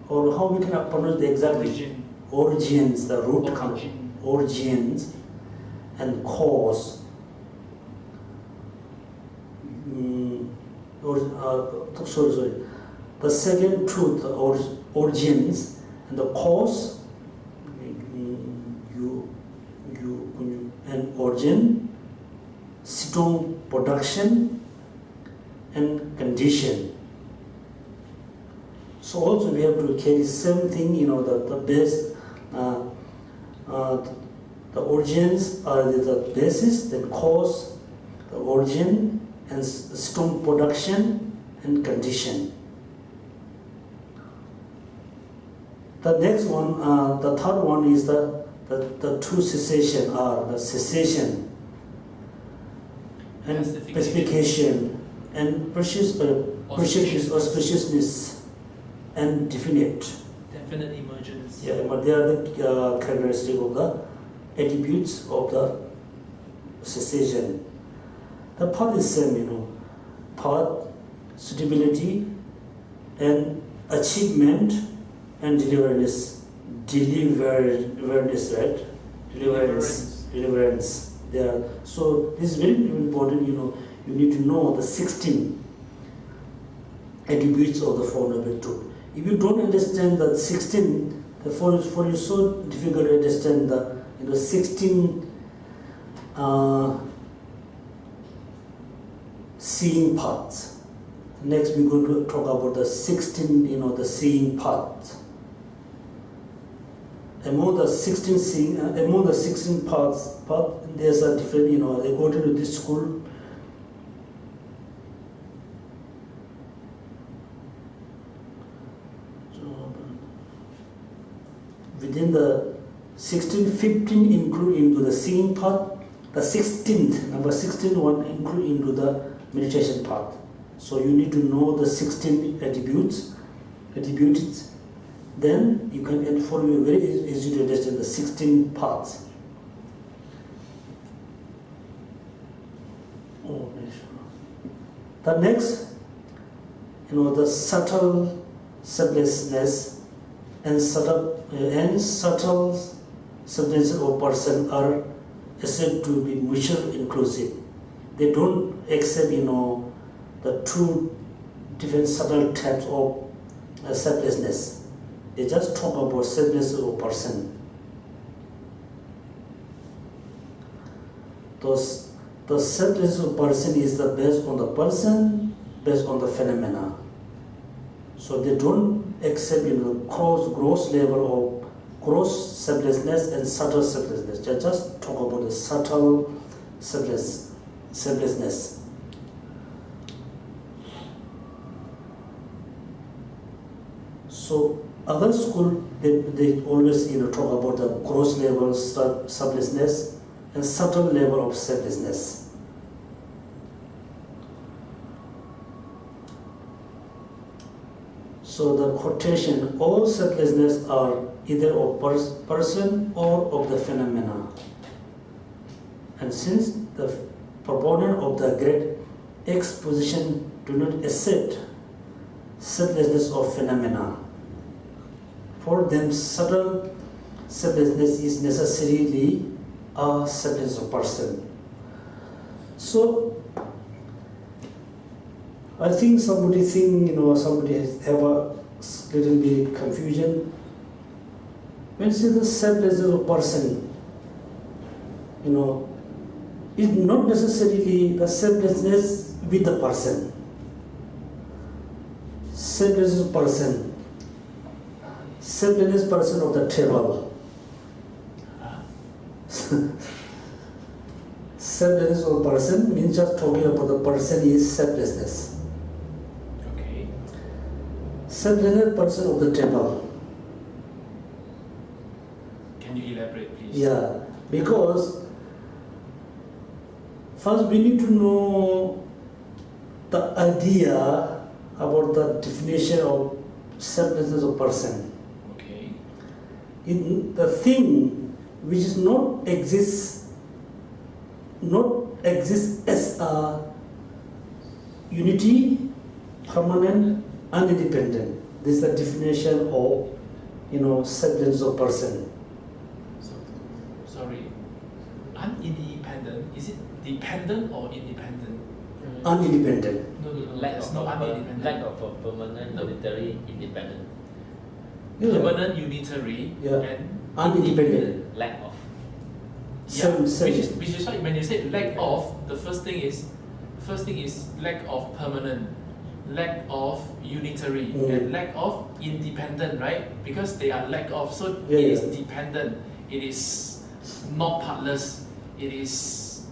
or how we can pronounce the exactly origins, the root origins, and cause. The second truth, origins, and the cause, and origin, strong production, and condition. So also we have to carry same thing, the base, the origins are the basis, then cause, the origin, and strong production and condition. The next one, the third one is the two cessation, are the cessation and specification and auspiciousness and definite emergence. Yeah, but they are the characteristic of the attributes of the cessation. The path is same, path, suitability, and achievement, and deliverance, right? Deliverance. There. So this is very important. You need to know the 16 attributes of the Four Noble Truths. If you don't understand the 16, for you so difficult to understand the 16 seeing parts. Next, we're going to talk about the 16, the seeing part. Among the 16 parts, there's a different, they go to this school. Within the 16, 15 include into the seeing part. The 16th, number 16 one include into the meditation part. So you need to know the 16 attributes. Then you can, and for you very easy to understand the 16 parts. The next, the subtle selflessness and subtle substance of person are said to be mutual inclusive. They don't accept, the two different subtle types of selflessness. They just talk about selflessness of a person. The selflessness of a person is based on the person, based on the phenomena. So they don't accept, gross level of gross selflessness and subtle selflessness. They just talk about the subtle selflessness. So other school, they always talk about the gross level selflessness and subtle level of selflessness. So the quotation, all selflessness are either of person or of the phenomena. And since the proponent of the great exposition do not accept selflessness of phenomena, for them subtle selflessness is necessarily a selflessness of person. So I think somebody has have a little bit confusion. When you say the selflessness of person, is not necessarily the selflessness with the person. Selflessness person. Selflessness person of the table. Selflessness of person means just talking about the person is selflessness. Okay. Selflessness person of the table. Can you elaborate, please? Yeah, because first we need to know the idea about the definition of selflessness of person. Okay. The thing which is not exists as a unity, permanent, and independent. This is the definition of selflessness of person. Sorry. Unindependent. Is it dependent or independent? Unindependent. No. Lack There's of no a unindependent. lack of a permanent No. unitary independent. Permanent, unitary, Yeah. and Unindependent. Lack of. yeah, Same. which is why when you say lack of, the first thing is lack of permanent, lack of unitary, and lack of independent, right? Because they are lack of, so Yeah, it is yeah. dependent, it is not partless, it is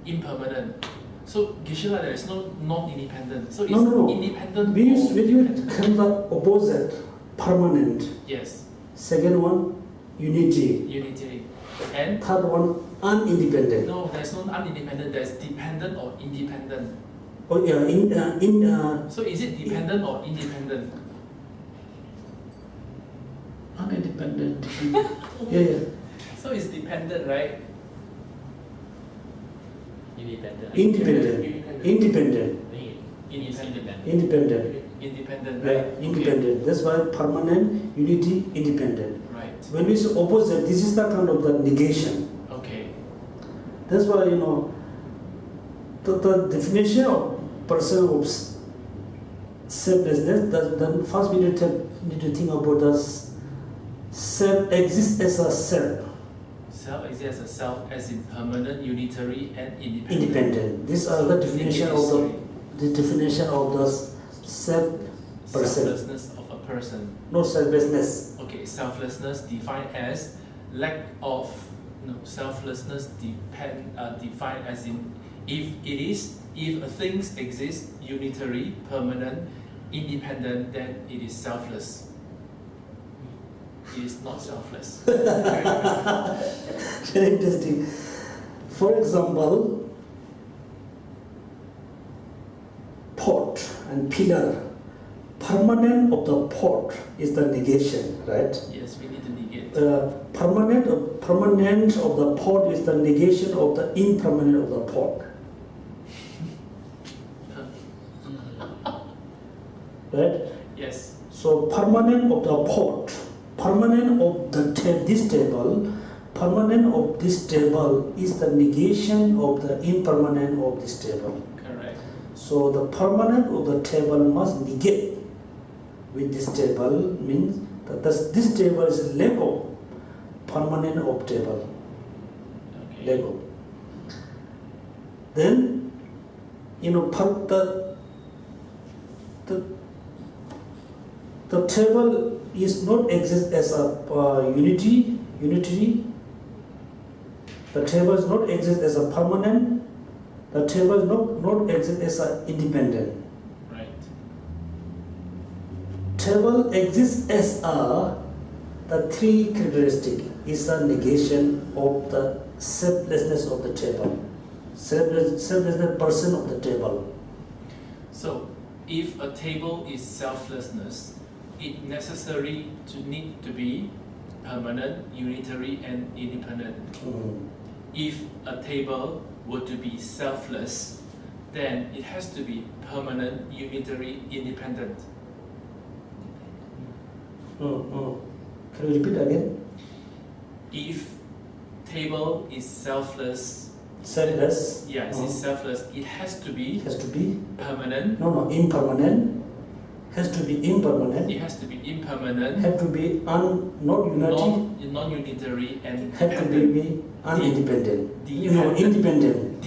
impermanent. So Geshe, there is no non-independent. So it's No. independent. We or use dependent. kind of opposite, permanent. Yes, Second one, unity. unitary. And Third one, unindependent. no, there's no unindependent. There's dependent or independent. Oh yeah, So is it dependent or independent? unindependent. Yeah. So it's dependent, right? Independent. Independent. Independent. Independent. Independent, Yeah, right? independent. That's why permanent, unity, independent. Okay. Right. When we say opposite, this is the kind of the negation. Okay. That's why the definition of person of selflessness. Then first we need to think about the self exists as a self. Self exists as a self, as in permanent, unitary, and independent. Independent. These are the definition of the self person. Selflessness of a person. No selflessness. Okay, selflessness defined as lack of selflessness defined as in if a thing exists unitary, permanent, independent, then it is selfless. It is not selfless. Very interesting. For example, pot and pillar. Permanent of the pot is the negation, right? Yes, we need to negate. Permanent of the pot is the negation of the impermanent of the pot. Right? Yes. So permanent of the pot, permanent of this table, permanent of this table is the negation of the impermanent of this table. Correct. So the permanent of the table must negate with this table, means that this table is Lego, permanent of table. Okay. Lego. Then, the table is not exist as a unitary. The table is not exist as a permanent. The table is not exist as a independent. Right. Table exists as the three characteristic is a negation of the selflessness of the table. Selflessness person of the table. So, if a table is selflessness, it necessary need to be permanent, unitary, and independent. If a table were to be selfless, then it has to be permanent, unitary, independent. Can you repeat again? If table is selfless, Selfless. yes, it's selfless, it has to be permanent. No, impermanent. Has to be impermanent. It has to be impermanent. Have to be not unitary. Non-unitary and Have to be unindependent. Independent.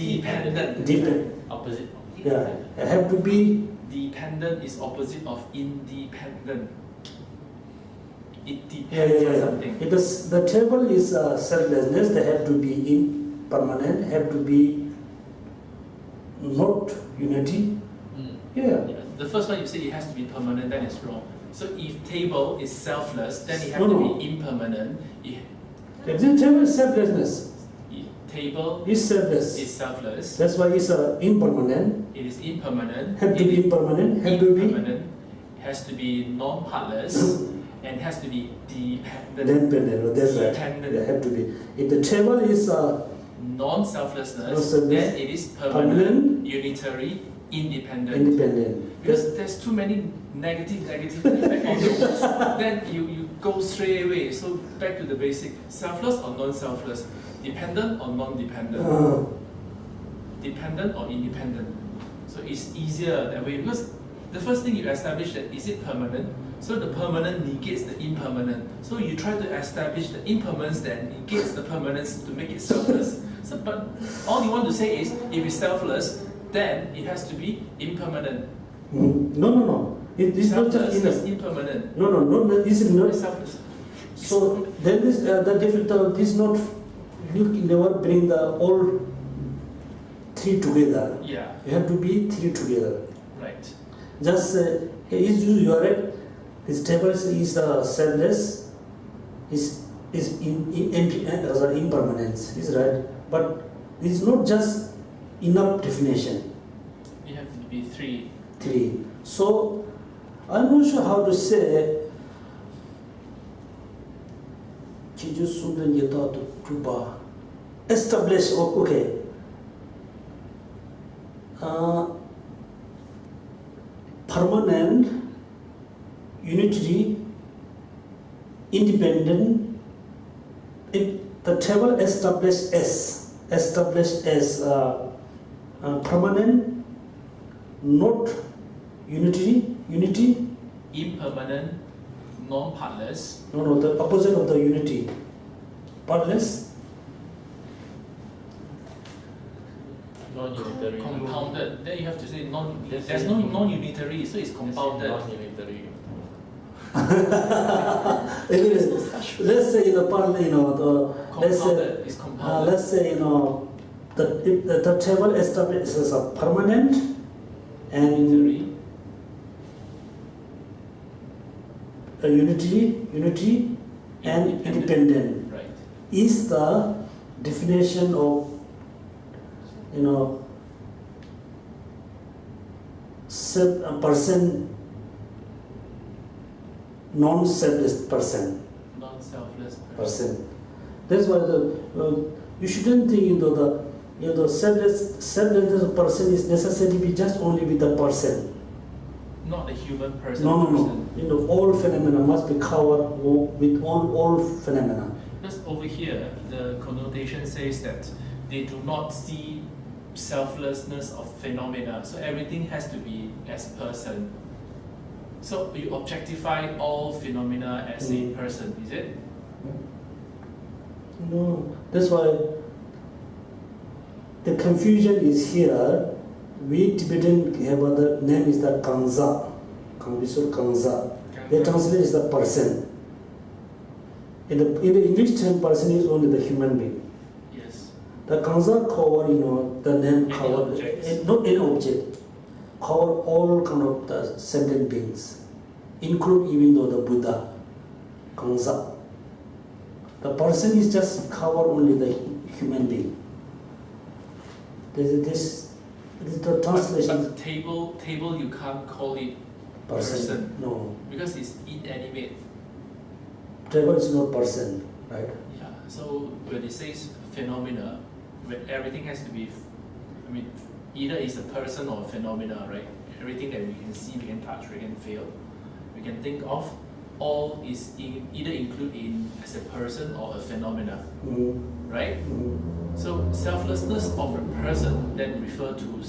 Dependent. Opposite. Yeah. Have to be. Dependent is opposite of independent. It depends on something. It is, the table is selflessness. They have to be impermanent. Have to be not unity. Yeah. The first one you say it has to be permanent, that is wrong. So if table is selfless, then it has No. to be impermanent. The table is selflessness. Table Is selfless. is selfless. That's why it's impermanent. It is impermanent. Have to be impermanent. Have to be impermanent. Has to be non-partless and has to be dependent. dependent. That's right. Dependent. They have to be. If the table is Non-selflessness, Non-selfless, then it is permanent, unitary, independent. Because there's too many negative effects on the words. Then you go straight away. So back to the basic: selfless or non-selfless, dependent or non-dependent, dependent or independent. So it's easier that way because the first thing you establish that is it permanent. So the permanent negates the impermanent. So you try to establish the impermanence that negates the permanence to make it selfless. So, but all you want to say is if it's selfless, then it has to be impermanent. No. It's not just It's impermanent. No. This is not. It's selfless. So then this the different. This not. You can never bring the all three together. Yeah. You have to be three together. Right. Just you are right. This table is selfless. Is impermanence. Is right. But this is not just enough definition. You have to be three. So I'm not sure how to say. Establish. Okay. Permanent, unitary, independent. If the table established as permanent, not unity, Impermanent, non-partless. No, the opposite of the unity, partless. Non-unitary. Compounded. Then you have to say Let's there's say- no non-unitary, so it's Let's say compounded. Non-unitary. Anyways, let's say the part, let's say, Compounded is compounded. let's say, the table establishes as a permanent and Unitary. a unity and independent Right. is the definition of, a person, non-selfless person. Non-selfless Person. That's why you shouldn't think the selfless person is necessary to be just only with the person. Not the human person. No. person. All phenomena must be covered with all phenomena. Because over here, the connotation says that they do not see selflessness of phenomena. So everything has to be as person. So you objectify all phenomena as a person, is it? No, that's why the confusion is here. We Tibetan have the name is the Kanza, Kanza. They translate is the person. In the English term, person is only the human being. Yes. The Kanza cover, the name Any cover, objects. not any object, cover all kind of the sentient beings, include even though the Buddha, Kanza. The person is just cover only the human being. This is the translation. But table you can't call it Person. No. because it's inanimate. Table is not person, right? Yeah. So when it says phenomena, when everything has to be, either is a person or a phenomena, right? Everything that we can see, we can touch, we can feel, we can think of, all is either included in as a person or a phenomena, right? So selflessness of a person then refer to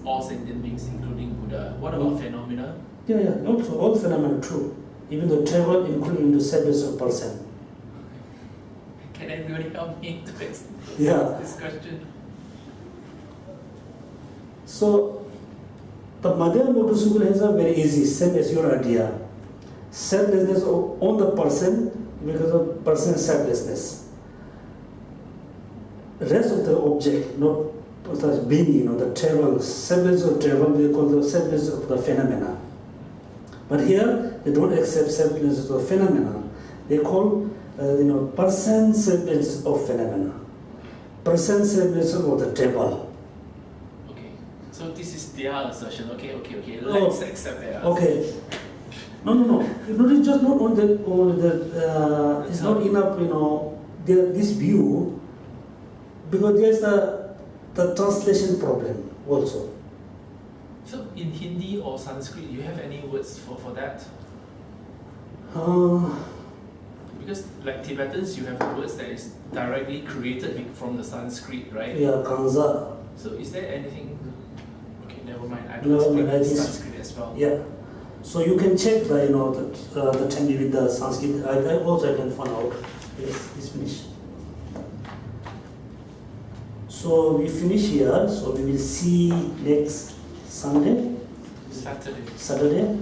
all sentient beings, including Buddha. What about phenomena? Yeah. Also, all phenomena true. Even the table including the service of person. Can anybody help me to answer Yeah. this question? So, the Madhya Motor School has a very easy, same as your idea. Selflessness on the person because of person's selflessness. The rest of the object, not the being, the travel, selflessness of travel, we call the selflessness of the phenomena. But here, they don't accept selflessness of the phenomena. They call, person selflessness of phenomena. Person selflessness of the table. Okay. So this is their assertion. Okay. Let's accept that. Okay. No. It's just not on the it's not enough, this view, because there's the translation problem also. So in Hindi or Sanskrit, you have any words for that? Because like Tibetans, you have words that is directly created from the Sanskrit, right? Yeah, Kanza. So is there anything? Okay, never mind. I No, don't I speak think- Sanskrit as well. Yeah. So you can check the the time with the Sanskrit. I also can find out. Yes, it's finished. So we finish here. So we will see next Saturday. Saturday.